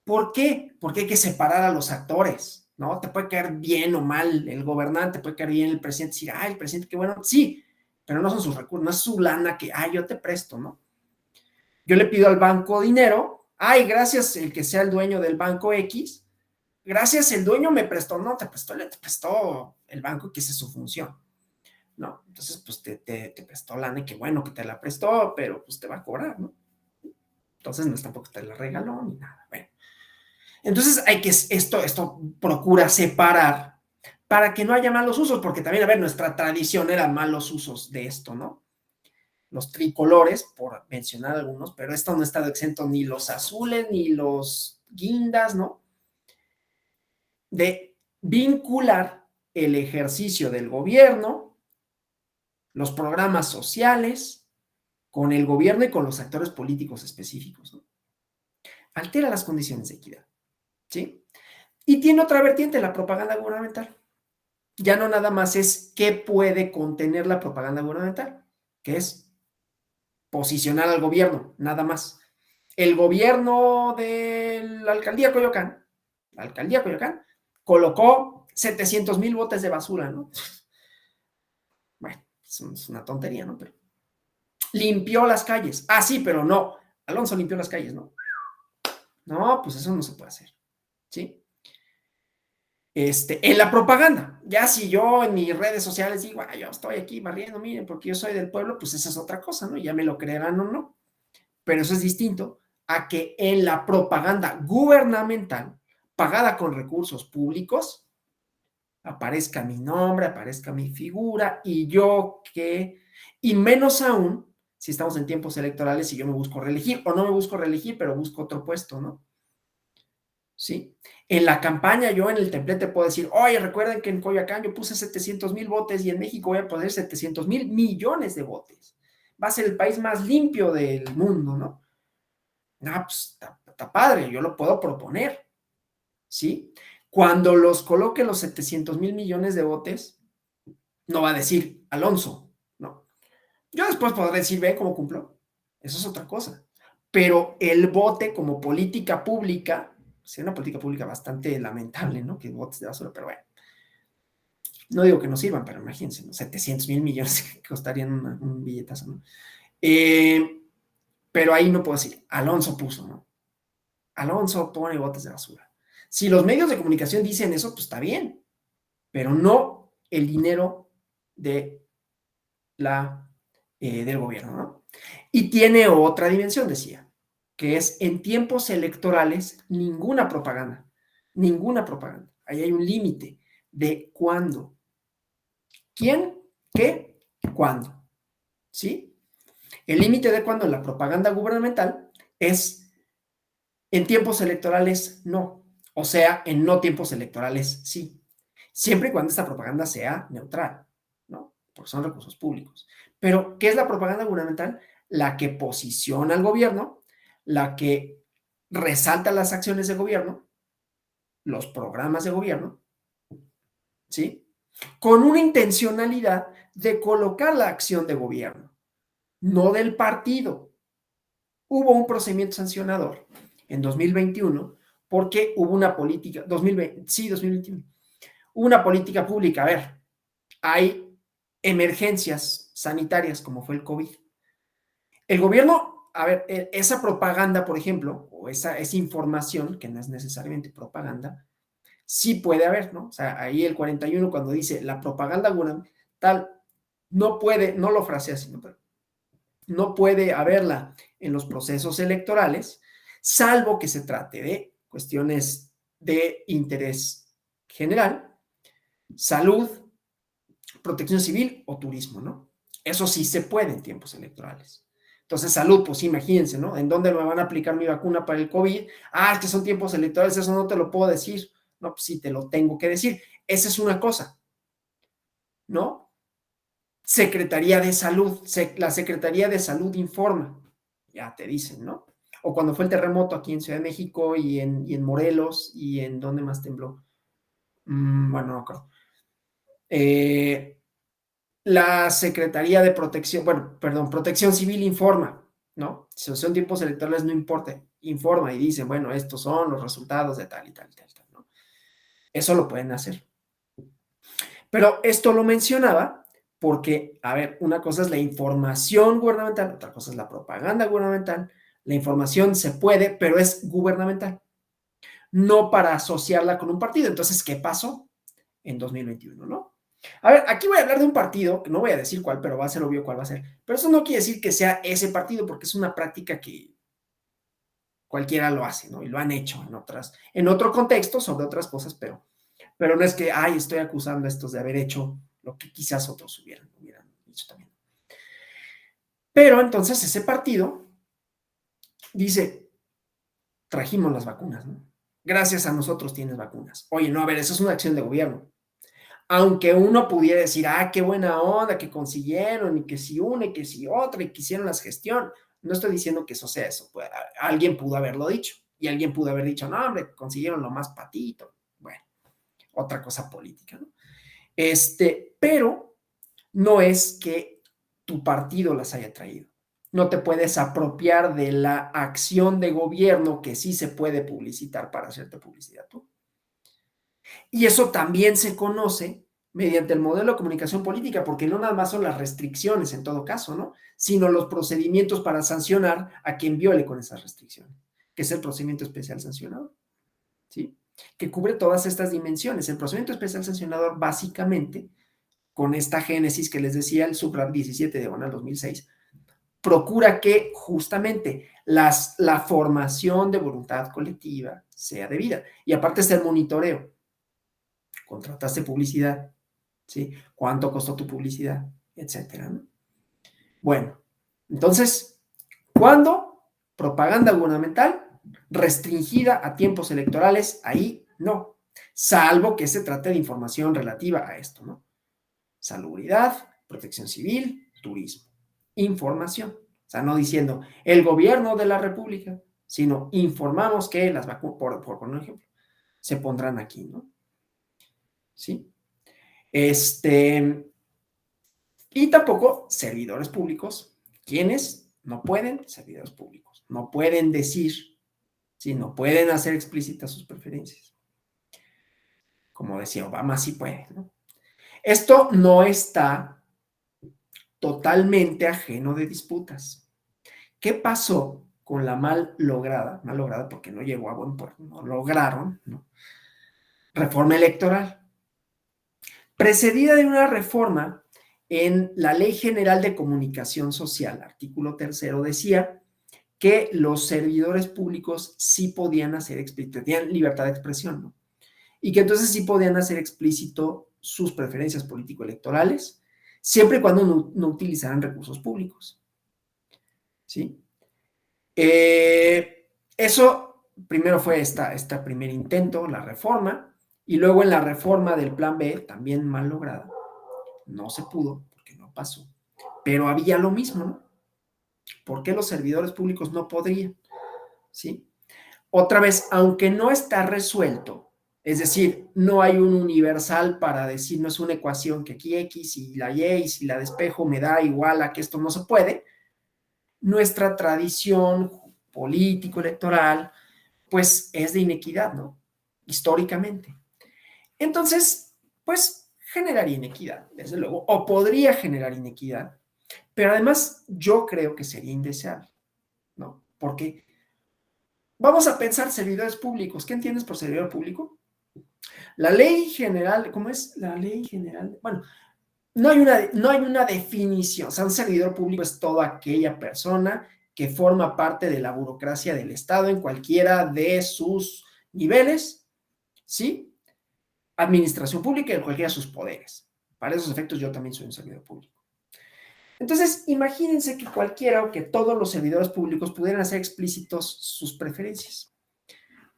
¿Por qué? Porque hay que separar a los actores, ¿no? Te puede caer bien o mal el gobernante, puede caer bien el presidente, decir, el presidente, qué bueno, sí, pero no son sus recursos, no es su lana que, yo te presto, ¿no? Yo le pido al banco dinero, gracias el que sea el dueño del banco X, gracias el dueño me prestó, no, te prestó el banco que esa es su función, ¿no? Entonces, pues te prestó lana y qué bueno que te la prestó, pero pues te va a cobrar, ¿no? Entonces no es tampoco te la regaló ni nada, bueno. Entonces hay que, esto procura separar para que no haya malos usos, porque también, a ver, nuestra tradición era malos usos de esto, ¿no? Los tricolores, por mencionar algunos, pero esto no ha estado exento ni los azules, ni los guindas, ¿no? De vincular el ejercicio del gobierno, los programas sociales, con el gobierno y con los actores políticos específicos, ¿no? Altera las condiciones de equidad, ¿sí? Y tiene otra vertiente, la propaganda gubernamental. Ya no nada más es qué puede contener la propaganda gubernamental, que es posicionar al gobierno, nada más. El gobierno de la alcaldía Coyoacán, colocó 700,000 botes de basura, ¿no? Bueno, es una tontería, ¿no? Pero limpió las calles. Sí, pero no. Alonso limpió las calles, ¿no? No, pues eso no se puede hacer, ¿sí? En la propaganda. Ya si yo en mis redes sociales digo, yo estoy aquí barriendo, miren, porque yo soy del pueblo, pues esa es otra cosa, ¿no? Ya me lo creerán o no. Pero eso es distinto a que en la propaganda gubernamental, pagada con recursos públicos, aparezca mi nombre, aparezca mi figura y y menos aún si estamos en tiempos electorales y yo me busco reelegir o no me busco reelegir, pero busco otro puesto, ¿no? ¿Sí? En la campaña, yo en el templete puedo decir, oye, recuerden que en Coyoacán yo puse 700,000 botes y en México voy a poner 700,000 millones de botes. va a ser el país más limpio del mundo, ¿no? No, pues está padre, yo lo puedo proponer, ¿sí? Cuando los coloque los 700,000 millones de votos, no va a decir Alonso, no. Yo después podré decir, ve cómo cumplo. Eso es otra cosa. Pero el vote como política pública, es una política pública bastante lamentable, ¿no? Que votes de basura, pero bueno. No digo que no sirvan, pero imagínense, ¿no? 700,000 millones que costarían un billetazo, ¿no? Pero ahí no puedo decir, Alonso puso, ¿no? Alonso pone botes de basura. Si los medios de comunicación dicen eso, pues está bien, pero no el dinero de del gobierno, ¿no? Y tiene otra dimensión, decía, que es en tiempos electorales ninguna propaganda, ninguna propaganda. Ahí hay un límite de cuándo, quién, qué, cuándo, ¿sí? El límite de cuándo en la propaganda gubernamental es en tiempos electorales no, o sea, en no tiempos electorales sí, siempre y cuando esta propaganda sea neutral, ¿no? Porque son recursos públicos. Pero, ¿qué es la propaganda gubernamental? La que posiciona al gobierno, la que resalta las acciones de gobierno, los programas de gobierno, ¿sí? Con una intencionalidad de colocar la acción de gobierno, no del partido. Hubo un procedimiento sancionador en 2021 porque hubo una política, 2020, sí, 2021, hubo una política pública. A ver, hay emergencias sanitarias como fue el COVID. El gobierno, a ver, esa propaganda, por ejemplo, o esa información, que no es necesariamente propaganda, sí puede haber, ¿no? O sea, ahí el 41 cuando dice la propaganda gubernamental, no puede, no lo frasea así, ¿no? Pero no puede haberla en los procesos electorales, salvo que se trate de cuestiones de interés general, salud, protección civil o turismo, ¿no? Eso sí se puede en tiempos electorales. Entonces, salud, pues imagínense, ¿no? ¿En dónde me van a aplicar mi vacuna para el COVID? Ah, es que son tiempos electorales, eso no te lo puedo decir. No, pues sí, te lo tengo que decir. Esa es una cosa, ¿no? Secretaría de Salud, la Secretaría de Salud informa, ya te dicen, ¿no? O cuando fue el terremoto aquí en Ciudad de México y en Morelos y en ¿dónde más tembló? Bueno, no me acuerdo. La Secretaría de Protección, bueno, perdón, Protección Civil informa, ¿no? Si son tiempos electorales, no importa, informa y dicen, bueno, estos son los resultados de tal y tal y tal, ¿no? Eso lo pueden hacer. Pero esto lo mencionaba porque, a ver, una cosa es la información gubernamental, otra cosa es la propaganda gubernamental. La información se puede, pero es gubernamental, no para asociarla con un partido. Entonces, ¿qué pasó en 2021, no? A ver, aquí voy a hablar de un partido, que no voy a decir cuál, pero va a ser obvio cuál va a ser. Pero eso no quiere decir que sea ese partido, porque es una práctica que cualquiera lo hace, ¿no? Y lo han hecho en otro contexto, sobre otras cosas, pero no es que, ay, estoy acusando a estos de haber hecho lo que quizás otros hubieran hecho también. Pero entonces ese partido dice, trajimos las vacunas, ¿no? Gracias a nosotros tienes vacunas. Oye, no, a ver, eso es una acción de gobierno. Aunque uno pudiera decir, ah, qué buena onda que consiguieron, y que si una, y que si otra, y que hicieron las gestiones. No estoy diciendo que eso sea eso. Pues, alguien pudo haberlo dicho, y alguien pudo haber dicho, no, hombre, consiguieron lo más patito. Bueno, otra cosa política, ¿no? Pero no es que tu partido las haya traído. No te puedes apropiar de la acción de gobierno que sí se puede publicitar para hacerte publicidad tú. Y eso también se conoce mediante el modelo de comunicación política, porque no nada más son las restricciones en todo caso, ¿no? Sino los procedimientos para sancionar a quien viole con esas restricciones, que es el procedimiento especial sancionador, ¿sí? Que cubre todas estas dimensiones. El procedimiento especial sancionador básicamente, con esta génesis que les decía, el SUPRAP 17/2006, procura que justamente la formación de voluntad colectiva sea debida. Y aparte está el monitoreo. Contrataste publicidad, ¿sí? ¿Cuánto costó tu publicidad? Etcétera, ¿no? Bueno, entonces, ¿cuándo? Propaganda gubernamental restringida a tiempos electorales, ahí no, salvo que se trate de información relativa a esto, ¿no? Salubridad, protección civil, turismo. información. O sea, no diciendo el gobierno de la República, sino informamos que las vacunas, por poner un ejemplo, se pondrán aquí, ¿no? ¿Sí? Y tampoco servidores públicos, quienes no pueden, servidores públicos, no pueden decir, ¿sí? No pueden hacer explícitas sus preferencias. Como decía Obama, sí puede, ¿no? Esto no está totalmente ajeno de disputas. ¿Qué pasó con la mal lograda porque no llegó a buen puerto, no lograron, ¿no? Reforma electoral, precedida de una reforma en la Ley General de Comunicación Social, artículo 3º, decía que los servidores públicos sí podían hacer explícito, tenían libertad de expresión, ¿no? Y que entonces sí podían hacer explícito sus preferencias político-electorales, siempre y cuando no utilizaran recursos públicos, ¿sí? Eso primero fue este primer intento, la reforma, y luego en la reforma del Plan B, también mal lograda, no se pudo, porque no pasó, pero había lo mismo, ¿no? ¿Por qué los servidores públicos no podrían? ¿Sí? Otra vez, aunque no está resuelto, es decir, no hay un universal para decir, no es una ecuación que aquí X y la Y, y si la despejo me da igual a que esto no se puede, nuestra tradición político-electoral, pues es de inequidad, ¿no? Históricamente. Entonces, pues generaría inequidad, desde luego, o podría generar inequidad, pero además yo creo que sería indeseable, ¿no? Porque vamos a pensar servidores públicos. ¿Qué entiendes por servidor público? La ley general, ¿cómo es? La ley general, bueno, no hay una definición. O sea, un servidor público es toda aquella persona que forma parte de la burocracia del Estado en cualquiera de sus niveles, ¿sí? Administración pública y en cualquiera de sus poderes. Para esos efectos yo también soy un servidor público. Entonces, imagínense que cualquiera o que todos los servidores públicos pudieran hacer explícitos sus preferencias.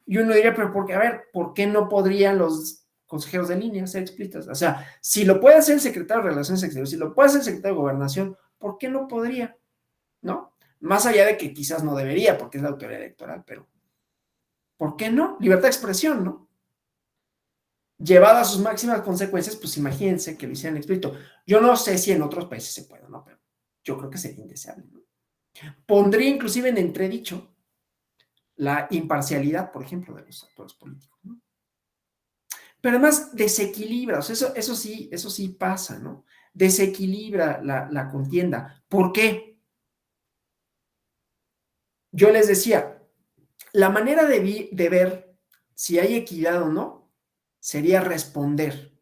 Y uno diría, pero ¿por qué? A ver, ¿por qué no podrían los consejeros de línea ser explícitos? O sea, si lo puede hacer el secretario de Relaciones Exteriores, si lo puede hacer el secretario de Gobernación, ¿por qué no podría? ¿No? Más allá de que quizás no debería, porque es la autoridad electoral, pero ¿por qué no? Libertad de expresión, ¿no? Llevado a sus máximas consecuencias, pues imagínense que lo hicieran explícito. Yo no sé si en otros países se puede, ¿no? Pero yo creo que sería indeseable, ¿no? Pondría inclusive en entredicho la imparcialidad, por ejemplo, de los actores políticos, ¿no? Pero además desequilibra, o sea, eso sí pasa, ¿no? Desequilibra la contienda. ¿Por qué? Yo les decía, la manera de ver si hay equidad o no sería responder.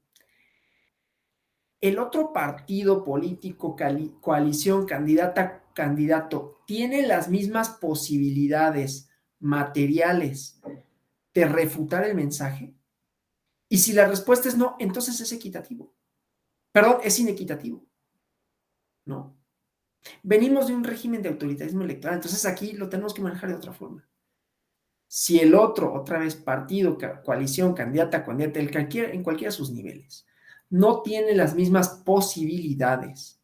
El otro partido político, coalición, candidata, candidato, tiene las mismas posibilidades materiales de refutar el mensaje. Y si la respuesta es no, entonces es equitativo. Perdón, es inequitativo, ¿no? Venimos de un régimen de autoritarismo electoral, entonces aquí lo tenemos que manejar de otra forma. Si el otro, otra vez, partido, coalición, candidata, en cualquiera de sus niveles, no tiene las mismas posibilidades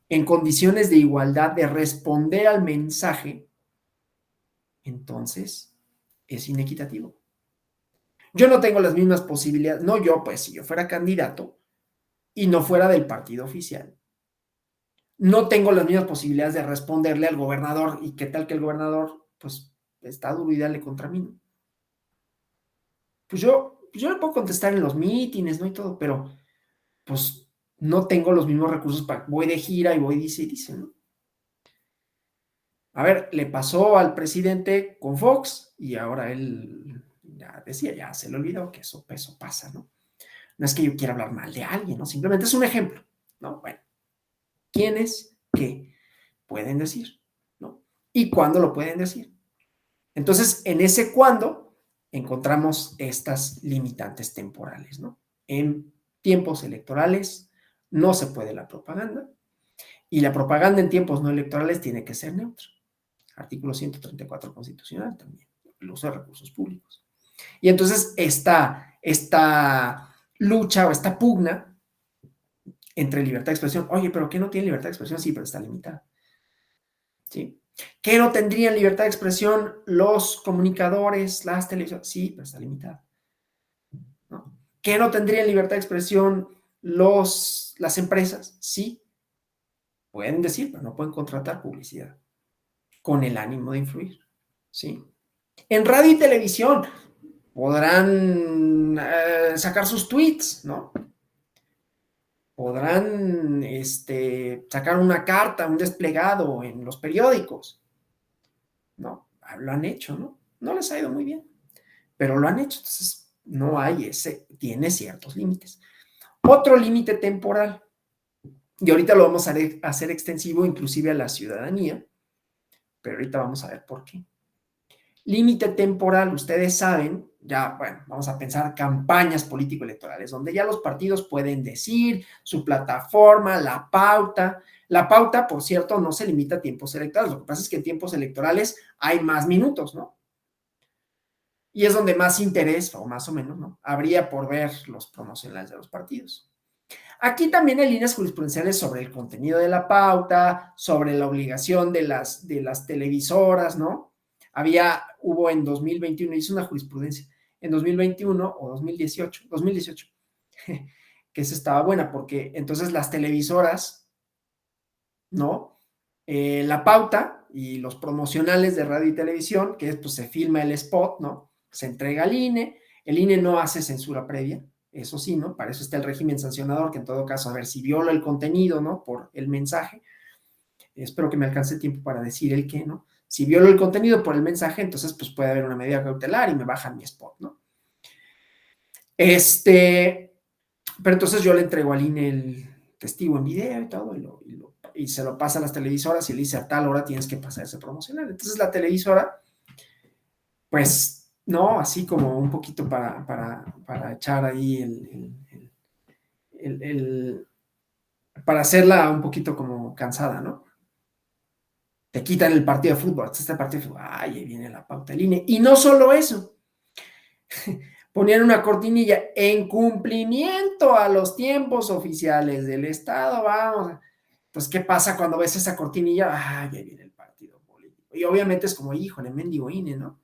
en condiciones de igualdad de responder al mensaje, entonces es inequitativo. Yo no tengo las mismas posibilidades, no yo, pues si yo fuera candidato y no fuera del partido oficial, no tengo las mismas posibilidades de responderle al gobernador. ¿Y qué tal que el gobernador, pues, está duro y dale contra mí? Pues yo le puedo contestar en los mítines, ¿no? Y todo, pero pues no tengo los mismos recursos para, voy de gira y voy dice y dice, ¿no? A ver, le pasó al presidente con Fox y ahora él ya decía, ya se le olvidó que eso pasa, ¿no? No es que yo quiera hablar mal de alguien, ¿no? Simplemente es un ejemplo, ¿no? Bueno, ¿quiénes qué pueden decir, ¿no? ¿Y cuándo lo pueden decir? Entonces, en ese cuándo encontramos estas limitantes temporales, ¿no? En tiempos electorales no se puede la propaganda y la propaganda en tiempos no electorales tiene que ser neutra. Artículo 134 constitucional también, el uso de recursos públicos. Y entonces esta lucha o esta pugna entre libertad de expresión. Oye, ¿pero qué no tiene libertad de expresión? Sí, pero está limitada. ¿Sí? ¿Qué no tendrían libertad de expresión los comunicadores, las televisiones? Sí, pero está limitada. ¿No? ¿Qué no tendrían libertad de expresión las empresas? Sí, pueden decir, pero no pueden contratar publicidad con el ánimo de influir. ¿Sí? En radio y televisión podrán sacar sus tweets, ¿no? Podrán sacar una carta, un desplegado en los periódicos, ¿no? Lo han hecho, ¿no? No les ha ido muy bien, pero lo han hecho. Entonces, no hay tiene ciertos límites. Otro límite temporal, y ahorita lo vamos a hacer extensivo inclusive a la ciudadanía, pero ahorita vamos a ver por qué. Límite temporal, ustedes saben, ya, bueno, vamos a pensar campañas político-electorales, donde ya los partidos pueden decir su plataforma, la pauta. La pauta, por cierto, no se limita a tiempos electorales. Lo que pasa es que en tiempos electorales hay más minutos, ¿no? Y es donde más interés, o más o menos, ¿no? Habría por ver los promocionales de los partidos. Aquí también hay líneas jurisprudenciales sobre el contenido de la pauta, sobre la obligación de las televisoras, ¿no? Hubo en 2021, hizo una jurisprudencia, en 2021 o 2018, que esa estaba buena, porque entonces las televisoras, ¿no? La pauta y los promocionales de radio y televisión, que es, pues se filma el spot, ¿no? Se entrega al INE, el INE no hace censura previa, eso sí, ¿no? Para eso está el régimen sancionador, que en todo caso, a ver, si viola el contenido, ¿no? Por el mensaje, espero que me alcance tiempo para decir el qué, ¿no? Si violo el contenido por el mensaje, entonces pues puede haber una medida cautelar y me bajan mi spot, ¿no? Pero entonces yo le entrego al INE el testigo en video y todo, y se lo pasa a las televisoras y le dice a tal hora tienes que pasar ese promocional. Entonces la televisora, pues, no, así como un poquito para echar ahí para hacerla un poquito como cansada, ¿no? Te quitan el partido de fútbol, este partido de fútbol, ay, ahí viene la pauta del INE. Y no solo eso, ponían una cortinilla en cumplimiento a los tiempos oficiales del Estado, vamos. Pues, ¿qué pasa cuando ves esa cortinilla? Ay, ahí viene el partido político. Y obviamente es como, híjole, mendigo INE, ¿no?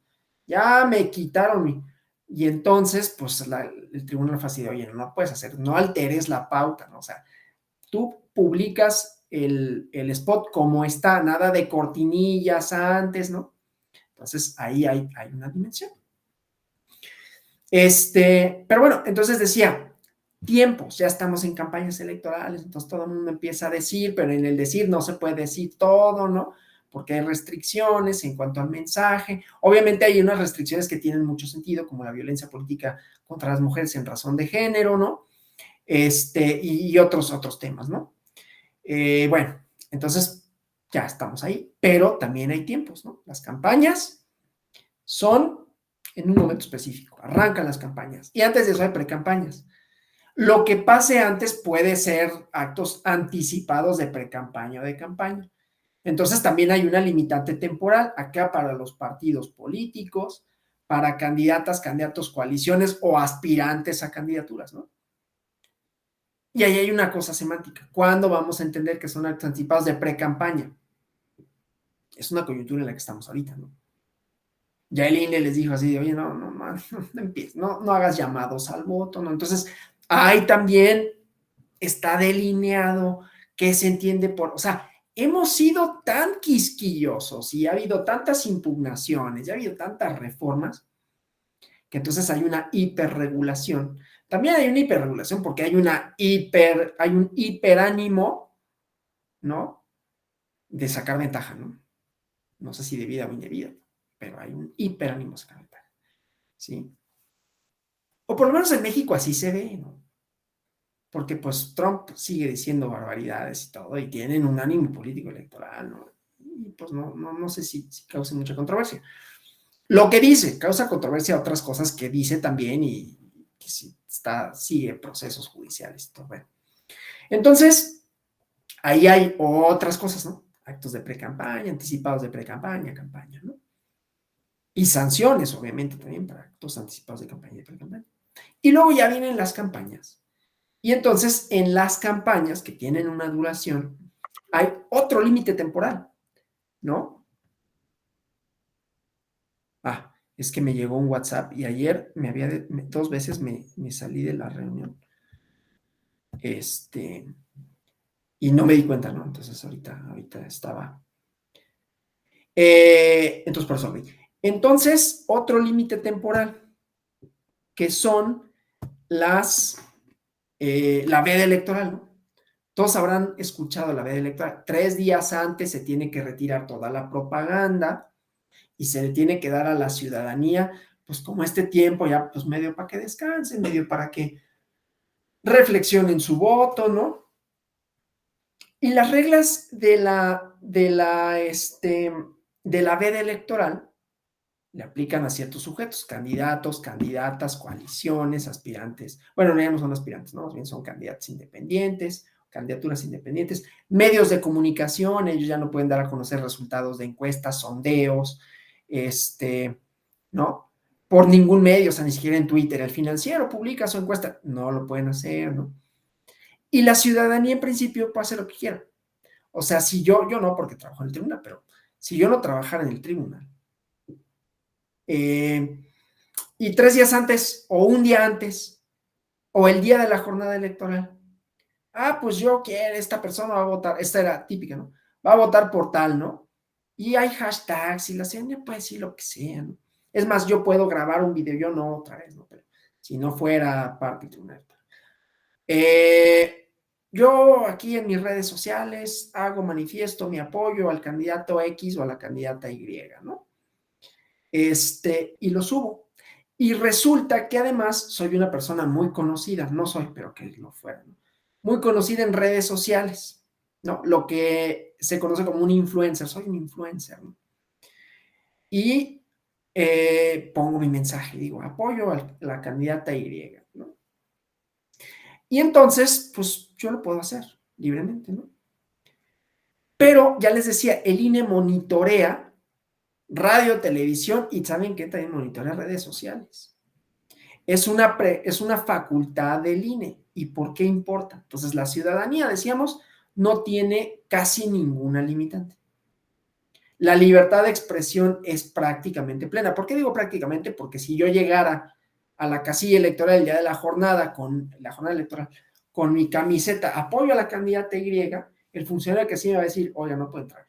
Ya me quitaron mi... Y entonces, pues, el tribunal fastidia, oye, no puedes hacer, no alteres la pauta, ¿no? O sea, tú publicas el spot como está, nada de cortinillas antes, ¿no? Entonces, ahí hay una dimensión. Pero bueno, entonces decía, tiempos, ya estamos en campañas electorales, entonces todo el mundo empieza a decir, pero en el decir no se puede decir todo, ¿no? Porque hay restricciones en cuanto al mensaje. Obviamente hay unas restricciones que tienen mucho sentido, como la violencia política contra las mujeres en razón de género, ¿no? Y otros temas, ¿no? Bueno, entonces ya estamos ahí, pero también hay tiempos, ¿no? Las campañas son en un momento específico, arrancan las campañas y antes de eso hay precampañas. Lo que pase antes puede ser actos anticipados de precampaña o de campaña. Entonces también hay una limitante temporal acá para los partidos políticos, para candidatas, candidatos, coaliciones o aspirantes a candidaturas, ¿no? Y ahí hay una cosa semántica. ¿Cuándo vamos a entender que son actos anticipados de precampaña? Es una coyuntura en la que estamos ahorita, ¿no? Ya el INE les dijo así, oye, no hagas llamados al voto, ¿no? Entonces, ahí también está delineado qué se entiende o sea, hemos sido tan quisquillosos y ha habido tantas impugnaciones, y ha habido tantas reformas, que entonces hay una hiperregulación. También hay una hiperregulación porque hay un hiperánimo, ¿no? De sacar ventaja, ¿no? No sé si debida o indebida, pero hay un hiperánimo de sacar ventaja, ¿sí? O por lo menos en México así se ve, ¿no? Porque pues Trump sigue diciendo barbaridades y todo, y tienen un ánimo político electoral, ¿no? Y pues no sé si cause mucha controversia. Lo que dice causa controversia a otras cosas que dice también y que sigue procesos judiciales y todo. Bueno. Entonces, ahí hay otras cosas, ¿no? Actos de precampaña, anticipados de precampaña, campaña, ¿no? Y sanciones, obviamente, también para actos anticipados de campaña y de precampaña. Y luego ya vienen las campañas. Y entonces en las campañas que tienen una duración, hay otro límite temporal, ¿no? Es que me llegó un WhatsApp y ayer 2 veces me salí de la reunión. Y no me di cuenta, ¿no? Entonces ahorita estaba. Entonces, por eso vi. Entonces, otro límite temporal, que son la veda electoral, ¿no? Todos habrán escuchado la veda electoral. 3 días antes se tiene que retirar toda la propaganda y se le tiene que dar a la ciudadanía, pues como este tiempo ya, pues medio para que descansen, medio para que reflexionen su voto, ¿no? Y las reglas de la veda electoral le aplican a ciertos sujetos, candidatos, candidatas, coaliciones, aspirantes. Bueno, ya no son aspirantes, ¿no? Más bien son candidatos independientes, candidaturas independientes, medios de comunicación, ellos ya no pueden dar a conocer resultados de encuestas, sondeos, ¿no? Por ningún medio, o sea, ni siquiera en Twitter. El Financiero publica su encuesta, no lo pueden hacer, ¿no? Y la ciudadanía en principio puede hacer lo que quiera. O sea, si yo no porque trabajo en el tribunal, pero si yo no trabajara en el tribunal, y 3 días antes, o un día antes, o el día de la jornada electoral, pues yo quiero, esta persona va a votar, esta era típica, ¿no? Va a votar por tal, ¿no? Y hay hashtags y la ciudadanía puede decir lo que sea, ¿no? Es más, yo puedo grabar un video, yo no otra vez, ¿no? Pero si no fuera parte del tribunal. Yo aquí en mis redes sociales manifiesto mi apoyo al candidato X o a la candidata Y, ¿no? Y lo subo. Y resulta que además soy una persona muy conocida, no soy, pero que lo fuera, ¿no? Muy conocida en redes sociales, ¿no? Lo que se conoce como un influencer, soy un influencer, ¿no? Y pongo mi mensaje, digo, apoyo a la candidata Y, ¿no? Y entonces, pues yo lo puedo hacer libremente, ¿no? Pero ya les decía, el INE monitorea radio, televisión y ¿saben qué? También monitorea redes sociales. Es una facultad del INE. ¿Y por qué importa? Entonces, la ciudadanía, decíamos, no tiene casi ninguna limitante. La libertad de expresión es prácticamente plena. ¿Por qué digo prácticamente? Porque si yo llegara a la casilla electoral el día de la jornada electoral, con mi camiseta, apoyo a la candidata Y, el funcionario que sí me va a decir, oiga, no puedo entrar,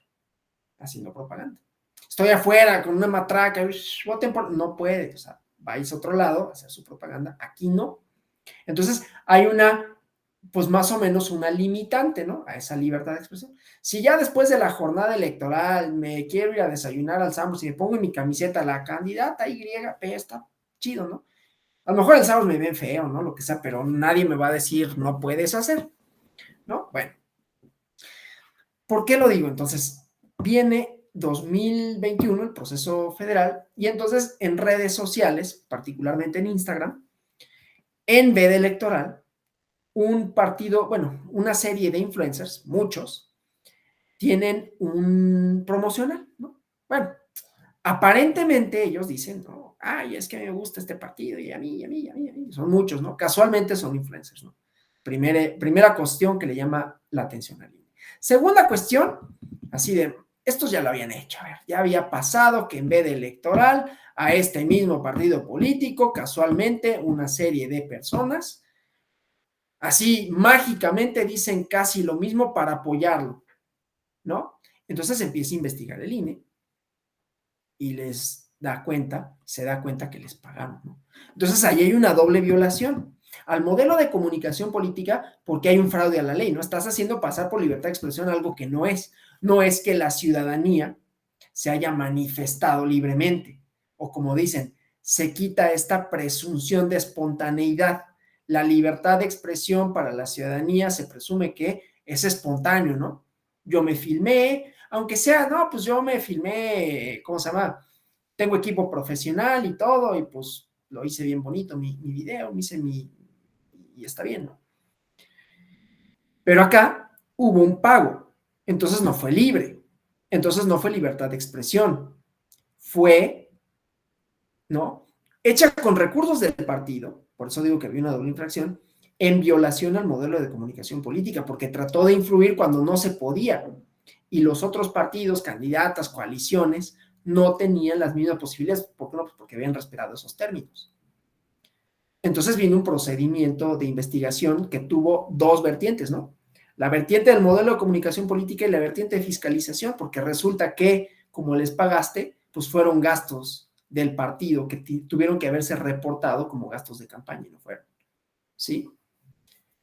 haciendo propaganda. Estoy afuera con una matraca, voten por... No puede, o sea, vais a otro lado a hacer su propaganda, aquí no. Entonces, hay pues más o menos una limitante, ¿no? A esa libertad de expresión. Si ya después de la jornada electoral me quiero ir a desayunar al Sambors y me pongo en mi camiseta la candidata Y, pues está chido, ¿no? A lo mejor el Sambors me ven feo, ¿no? Lo que sea, pero nadie me va a decir, no puedes hacer, ¿no? Bueno, ¿por qué lo digo? Entonces, viene 2021, el proceso federal, y entonces en redes sociales, particularmente en Instagram, en veda electoral, un partido, bueno, una serie de influencers, muchos, tienen un promocional, ¿no? Bueno, aparentemente ellos dicen, no, ay, es que me gusta este partido y a mí, son muchos, ¿no? Casualmente son influencers, ¿no? Primera cuestión que le llama la atención al INE. Segunda cuestión, así de, estos ya lo habían hecho, a ver, ya había pasado que en vez de electoral, a este mismo partido político, casualmente, una serie de personas, así mágicamente dicen casi lo mismo para apoyarlo, ¿no? Entonces empieza a investigar el INE y se da cuenta que les pagaron, ¿no? Entonces ahí hay una doble violación al modelo de comunicación política porque hay un fraude a la ley, ¿no? Estás haciendo pasar por libertad de expresión algo que no es. No es que la ciudadanía se haya manifestado libremente o como dicen, se quita esta presunción de espontaneidad. La libertad de expresión para la ciudadanía se presume que es espontáneo, ¿no? Yo me filmé, aunque sea, no, pues yo me filmé, ¿cómo se llama? Tengo equipo profesional y todo, y pues lo hice bien bonito, mi video, y está bien, ¿no? Pero acá hubo un pago, entonces no fue libre, entonces no fue libertad de expresión, fue, ¿no? Hecha con recursos del partido, por eso digo que había una doble infracción, en violación al modelo de comunicación política, porque trató de influir cuando no se podía. Y los otros partidos, candidatas, coaliciones, no tenían las mismas posibilidades. ¿Por qué no? Pues porque habían respetado esos términos. Entonces vino un procedimiento de investigación que tuvo dos vertientes, ¿no? La vertiente del modelo de comunicación política y la vertiente de fiscalización, porque resulta que, como les pagaste, pues fueron gastos del partido que tuvieron que haberse reportado como gastos de campaña y no fueron, ¿sí?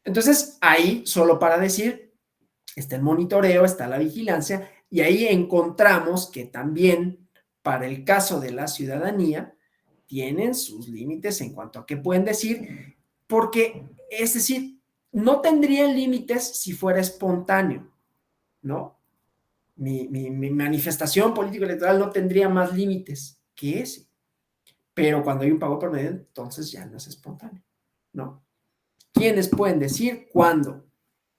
Entonces, ahí, solo para decir, está el monitoreo, está la vigilancia, y ahí encontramos que también, para el caso de la ciudadanía, tienen sus límites en cuanto a qué pueden decir, porque, es decir, no tendrían límites si fuera espontáneo, ¿no? Mi manifestación político-electoral no tendría más límites que ese, pero cuando hay un pago por medio, entonces ya no es espontáneo, ¿no? ¿Quiénes pueden decir cuándo?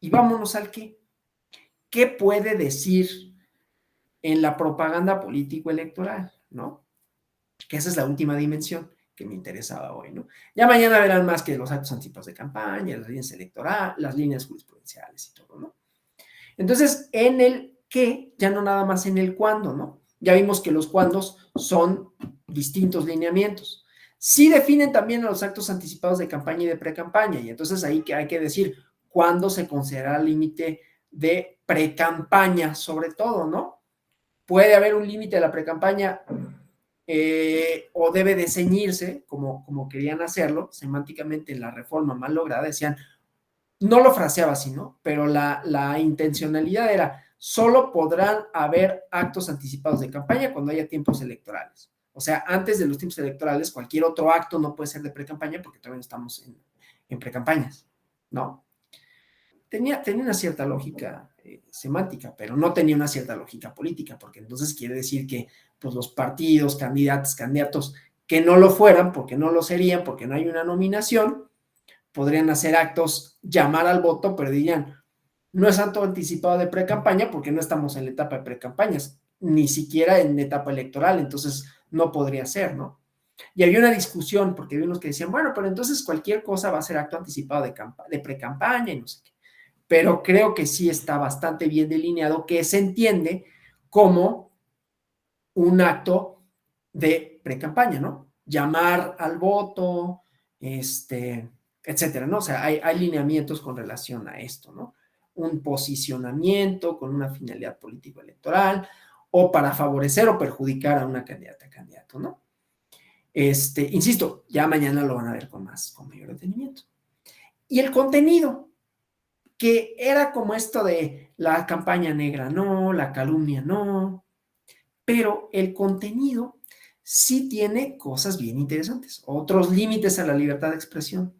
Y vámonos al qué. ¿Qué puede decir en la propaganda político-electoral, ¿no? Que esa es la última dimensión que me interesaba hoy, ¿no? Ya mañana verán más que los actos anticipados de campaña, las líneas electorales, las líneas jurisprudenciales y todo, ¿no? Entonces, en el qué, ya no nada más en el cuándo, ¿no? Ya vimos que los cuándos son distintos lineamientos. Sí definen también los actos anticipados de campaña y de pre-campaña, y entonces ahí que hay que decir cuándo se considera el límite de pre-campaña, sobre todo, ¿no? Puede haber un límite de la pre-campaña o debe de ceñirse, como querían hacerlo, semánticamente en la reforma mal lograda, decían, no lo fraseaba así, ¿no? Pero la intencionalidad era, solo podrán haber actos anticipados de campaña cuando haya tiempos electorales. O sea, antes de los tiempos electorales, cualquier otro acto no puede ser de pre-campaña porque todavía no estamos en pre-campañas, ¿no? Tenía una cierta lógica semántica, pero no tenía una cierta lógica política, porque entonces quiere decir que pues, los partidos, candidatos que no lo fueran, porque no lo serían, porque no hay una nominación, podrían hacer actos, llamar al voto, pero dirían, no es acto anticipado de pre-campaña porque no estamos en la etapa de pre-campañas, ni siquiera en etapa electoral, entonces no podría ser, ¿no? Y había una discusión, porque había unos que decían, bueno, pero entonces cualquier cosa va a ser acto anticipado de pre-campaña y no sé qué. Pero creo que sí está bastante bien delineado, que se entiende como un acto de pre-campaña, ¿no? Llamar al voto, etcétera, ¿no? O sea, hay lineamientos con relación a esto, ¿no? Un posicionamiento con una finalidad político-electoral o para favorecer o perjudicar a una candidata, candidato, ¿no? Insisto, ya mañana lo van a ver con mayor detenimiento. Y el contenido, que era como esto de la campaña negra no, la calumnia no, pero el contenido sí tiene cosas bien interesantes, otros límites a la libertad de expresión.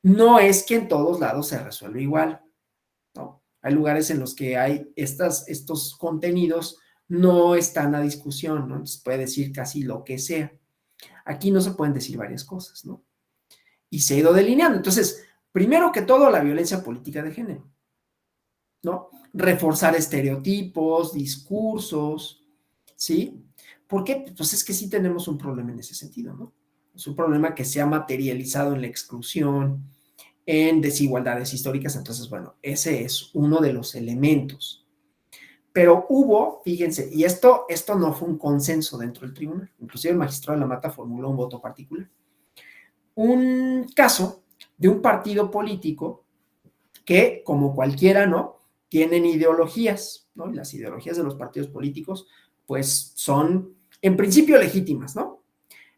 No es que en todos lados se resuelve igual, ¿no? Hay lugares en los que hay estos contenidos no están a discusión, ¿no? Se puede decir casi lo que sea. Aquí no se pueden decir varias cosas, ¿no? Y se ha ido delineando. Entonces, primero que todo, la violencia política de género, ¿no? Reforzar estereotipos, discursos, ¿sí? ¿Por qué? Pues es que sí tenemos un problema en ese sentido, ¿no? Es un problema que se ha materializado en la exclusión, en desigualdades históricas, entonces, bueno, ese es uno de los elementos. Pero hubo, fíjense, y esto no fue un consenso dentro del tribunal, inclusive el magistrado de la Mata formuló un voto particular. Un caso de un partido político que, como cualquiera, ¿no? Tienen ideologías, ¿no? Y las ideologías de los partidos políticos, pues son, en principio, legítimas, ¿no?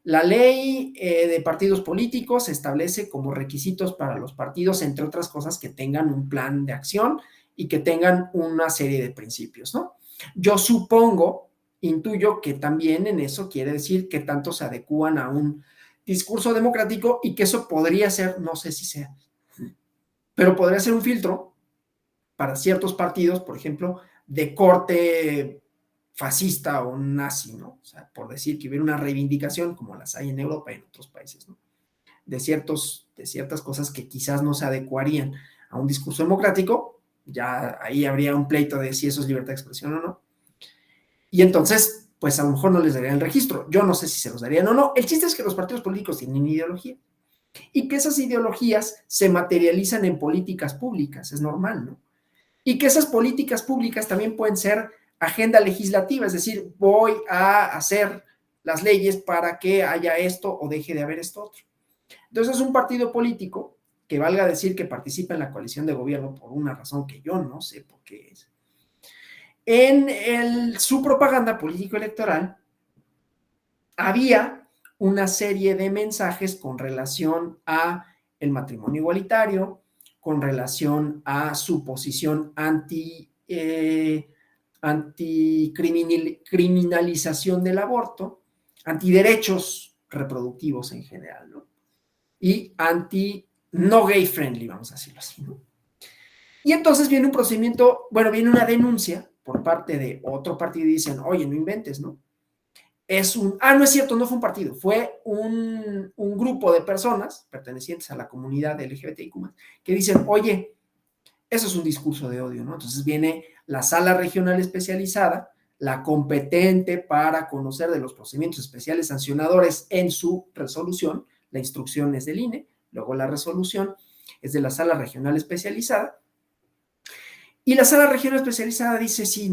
La ley de partidos políticos establece como requisitos para los partidos, entre otras cosas, que tengan un plan de acción y que tengan una serie de principios, ¿no? Yo supongo, intuyo que también en eso quiere decir que tanto se adecúan a un discurso democrático y que eso podría ser, no sé si sea, pero podría ser un filtro para ciertos partidos, por ejemplo, de corte fascista o nazi, ¿no? O sea, por decir que hubiera una reivindicación, como las hay en Europa y en otros países, ¿no? De ciertas cosas que quizás no se adecuarían a un discurso democrático, ya ahí habría un pleito de si eso es libertad de expresión o no. Y entonces, pues a lo mejor no les darían el registro. Yo no sé si se los darían o no. El chiste es que los partidos políticos tienen ideología. y que esas ideologías se materializan en políticas públicas, es normal, ¿no? Y que esas políticas públicas también pueden ser agenda legislativa, es decir, voy a hacer las leyes para que haya esto o deje de haber esto otro. Entonces es un partido político que valga decir que participa en la coalición de gobierno por una razón que yo no sé por qué es. Su propaganda político-electoral había una serie de mensajes con relación a el matrimonio igualitario, con relación a su posición anticriminalización del aborto, antiderechos reproductivos en general, ¿no? Y no gay friendly, vamos a decirlo así, ¿no? Y entonces viene un procedimiento, bueno, viene una denuncia por parte de otro partido y dicen, oye, no inventes, ¿no? No es cierto, no fue un partido, fue un grupo de personas pertenecientes a la comunidad LGBTIQ+, que dicen, oye, eso es un discurso de odio, ¿no? Entonces viene la sala regional especializada, la competente para conocer de los procedimientos especiales sancionadores en su resolución, la instrucción es del INE, luego la resolución es de la sala regional especializada, y la sala regional especializada dice, sí,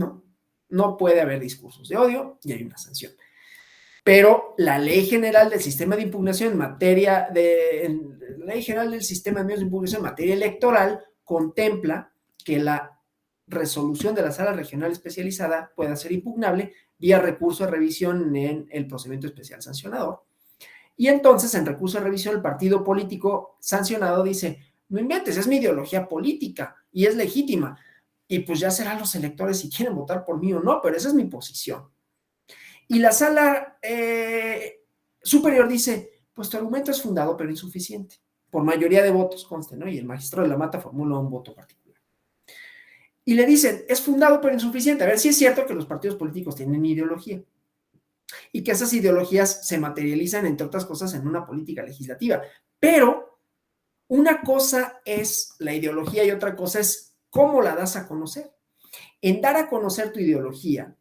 no puede haber discursos de odio y hay una sanción. Pero la Ley General del Sistema de Impugnación Ley General del Sistema de Medios de Impugnación en materia electoral contempla que la resolución de la Sala Regional Especializada pueda ser impugnable vía recurso de revisión en el procedimiento especial sancionador. Y entonces, en recurso de revisión, el partido político sancionado dice, no inventes, es mi ideología política y es legítima. Y pues ya serán los electores si quieren votar por mí o no, pero esa es mi posición. Y la sala superior dice, pues tu argumento es fundado pero insuficiente. Por mayoría de votos, conste, ¿no? Y el magistrado de la Mata formula un voto particular. Y le dicen, es fundado pero insuficiente. A ver si es cierto que los partidos políticos tienen ideología y que esas ideologías se materializan, entre otras cosas, en una política legislativa. Pero una cosa es la ideología y otra cosa es cómo la das a conocer. En dar a conocer tu ideología,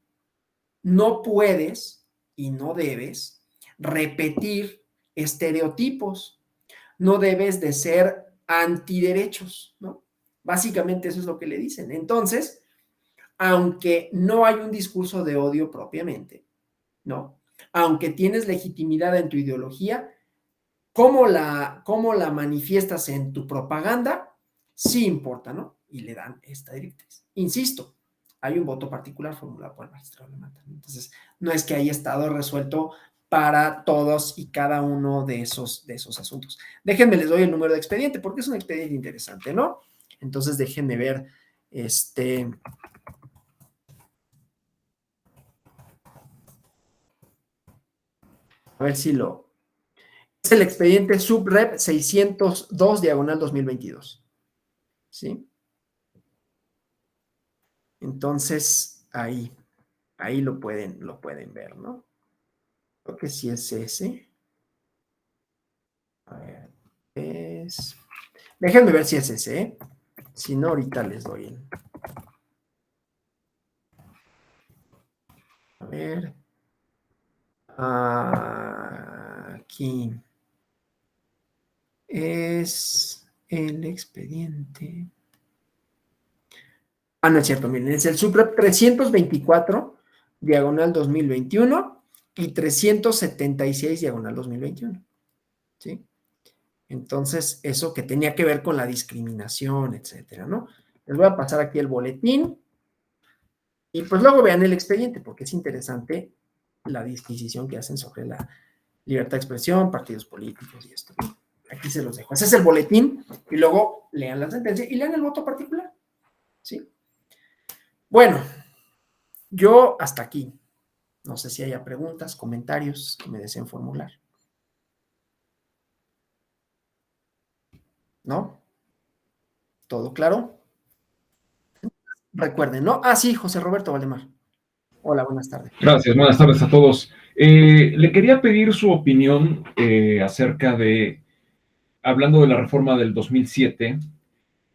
no puedes y no debes repetir estereotipos, no debes de ser antiderechos, ¿no? Básicamente eso es lo que le dicen. Entonces, aunque no hay un discurso de odio propiamente, ¿no? Aunque tienes legitimidad en tu ideología, cómo la manifiestas en tu propaganda, sí importa, ¿no? Y le dan esta directriz. Insisto, hay un voto particular formulado por el magistrado de la Mata. Entonces, no es que haya estado resuelto para todos y cada uno de esos asuntos. Déjenme, les doy el número de expediente, porque es un expediente interesante, ¿no? Entonces, déjenme ver, a ver si es el expediente subrep 602 diagonal 2022. ¿Sí? Entonces, ahí lo pueden ver, ¿no? Creo que sí es ese. A ver, déjenme ver si es ese, ¿eh? Si no, ahorita les doy el... A ver. Aquí es el expediente. No es cierto, miren, es el SUPREP 324, diagonal 2021 y 376, diagonal 2021. ¿Sí? Entonces, eso que tenía que ver con la discriminación, etcétera, ¿no? Les voy a pasar aquí el boletín y pues luego vean el expediente porque es interesante la disquisición que hacen sobre la libertad de expresión, partidos políticos y esto, ¿no? Aquí se los dejo. Ese es el boletín y luego lean la sentencia y lean el voto particular, ¿sí? Bueno, yo hasta aquí. No sé si haya preguntas, comentarios que me deseen formular. ¿No? ¿Todo claro? Recuerden, ¿no? Sí, José Roberto Valdemar. Hola, buenas tardes. Gracias, buenas tardes a todos. Le quería pedir su opinión acerca de, hablando de la reforma del 2007,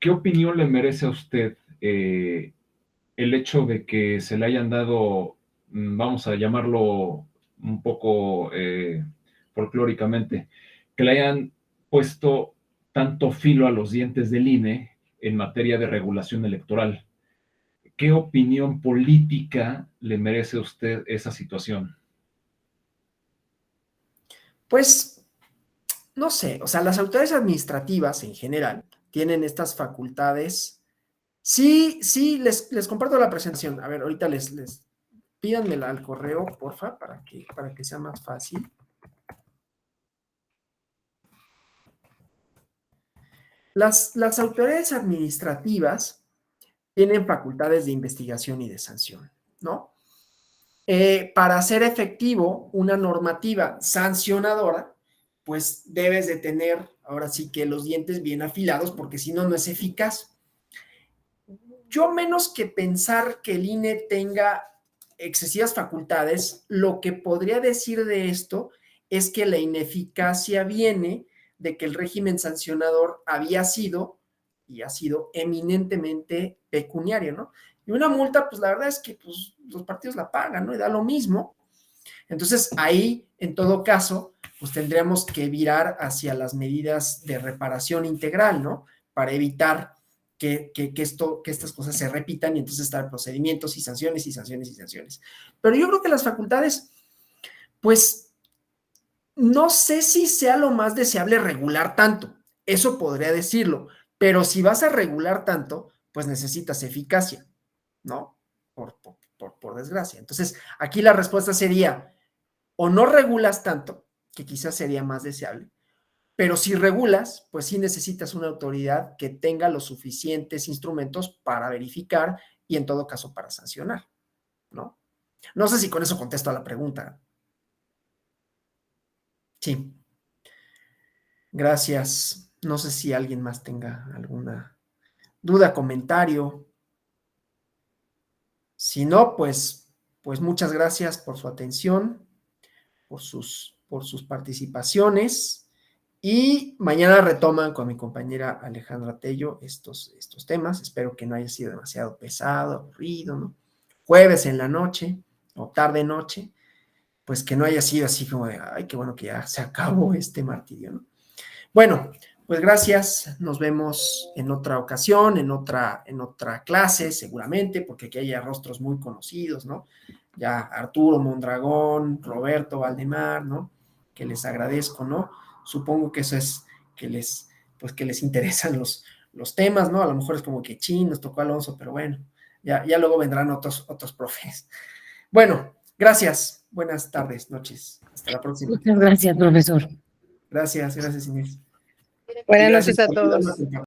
¿qué opinión le merece a usted el hecho de que se le hayan dado, vamos a llamarlo un poco folclóricamente, que le hayan puesto tanto filo a los dientes del INE en materia de regulación electoral. ¿Qué opinión política le merece a usted esa situación? Pues, no sé, o sea, las autoridades administrativas en general tienen estas facultades. Sí, sí, les comparto la presentación. A ver, ahorita pídanmela al correo, porfa, para que sea más fácil. Las autoridades administrativas tienen facultades de investigación y de sanción, ¿no? Para hacer efectivo una normativa sancionadora, pues debes de tener, ahora sí que los dientes bien afilados, porque si no, no es eficaz. Yo menos que pensar que el INE tenga excesivas facultades, lo que podría decir de esto es que la ineficacia viene de que el régimen sancionador había sido y ha sido eminentemente pecuniario, ¿no? Y una multa, pues la verdad es que pues, los partidos la pagan, ¿no? Y da lo mismo. Entonces, ahí, en todo caso, pues tendríamos que virar hacia las medidas de reparación integral, ¿no? Para evitar que estas cosas se repitan y entonces estar procedimientos y sanciones y sanciones y sanciones. Pero yo creo que las facultades, pues, no sé si sea lo más deseable regular tanto, eso podría decirlo, pero si vas a regular tanto, pues necesitas eficacia, ¿no? Por desgracia. Entonces, aquí la respuesta sería, o no regulas tanto, que quizás sería más deseable, pero si regulas, pues sí necesitas una autoridad que tenga los suficientes instrumentos para verificar y en todo caso para sancionar, ¿no? No sé si con eso contesto a la pregunta. Sí. Gracias. No sé si alguien más tenga alguna duda, comentario. Si no, pues muchas gracias por su atención, por sus participaciones. Y mañana retoman con mi compañera Alejandra Tello estos temas. Espero que no haya sido demasiado pesado, aburrido, ¿no? Jueves en la noche o tarde noche, pues que no haya sido así como de, ay, qué bueno que ya se acabó este martirio, ¿no? Bueno, pues gracias. Nos vemos en otra ocasión, en otra clase, seguramente, porque aquí hay rostros muy conocidos, ¿no? Ya Arturo Mondragón, Roberto Valdemar, ¿no? Que les agradezco, ¿no? Supongo que eso es que les interesan los temas, ¿no? A lo mejor es como que chin, nos tocó Alonso, pero bueno, ya luego vendrán otros profes. Bueno, gracias. Buenas tardes, noches. Hasta la próxima. Muchas gracias, profesor. Gracias, Inés. Buenas Y noches gracias a por ayudarme a todos. compartir.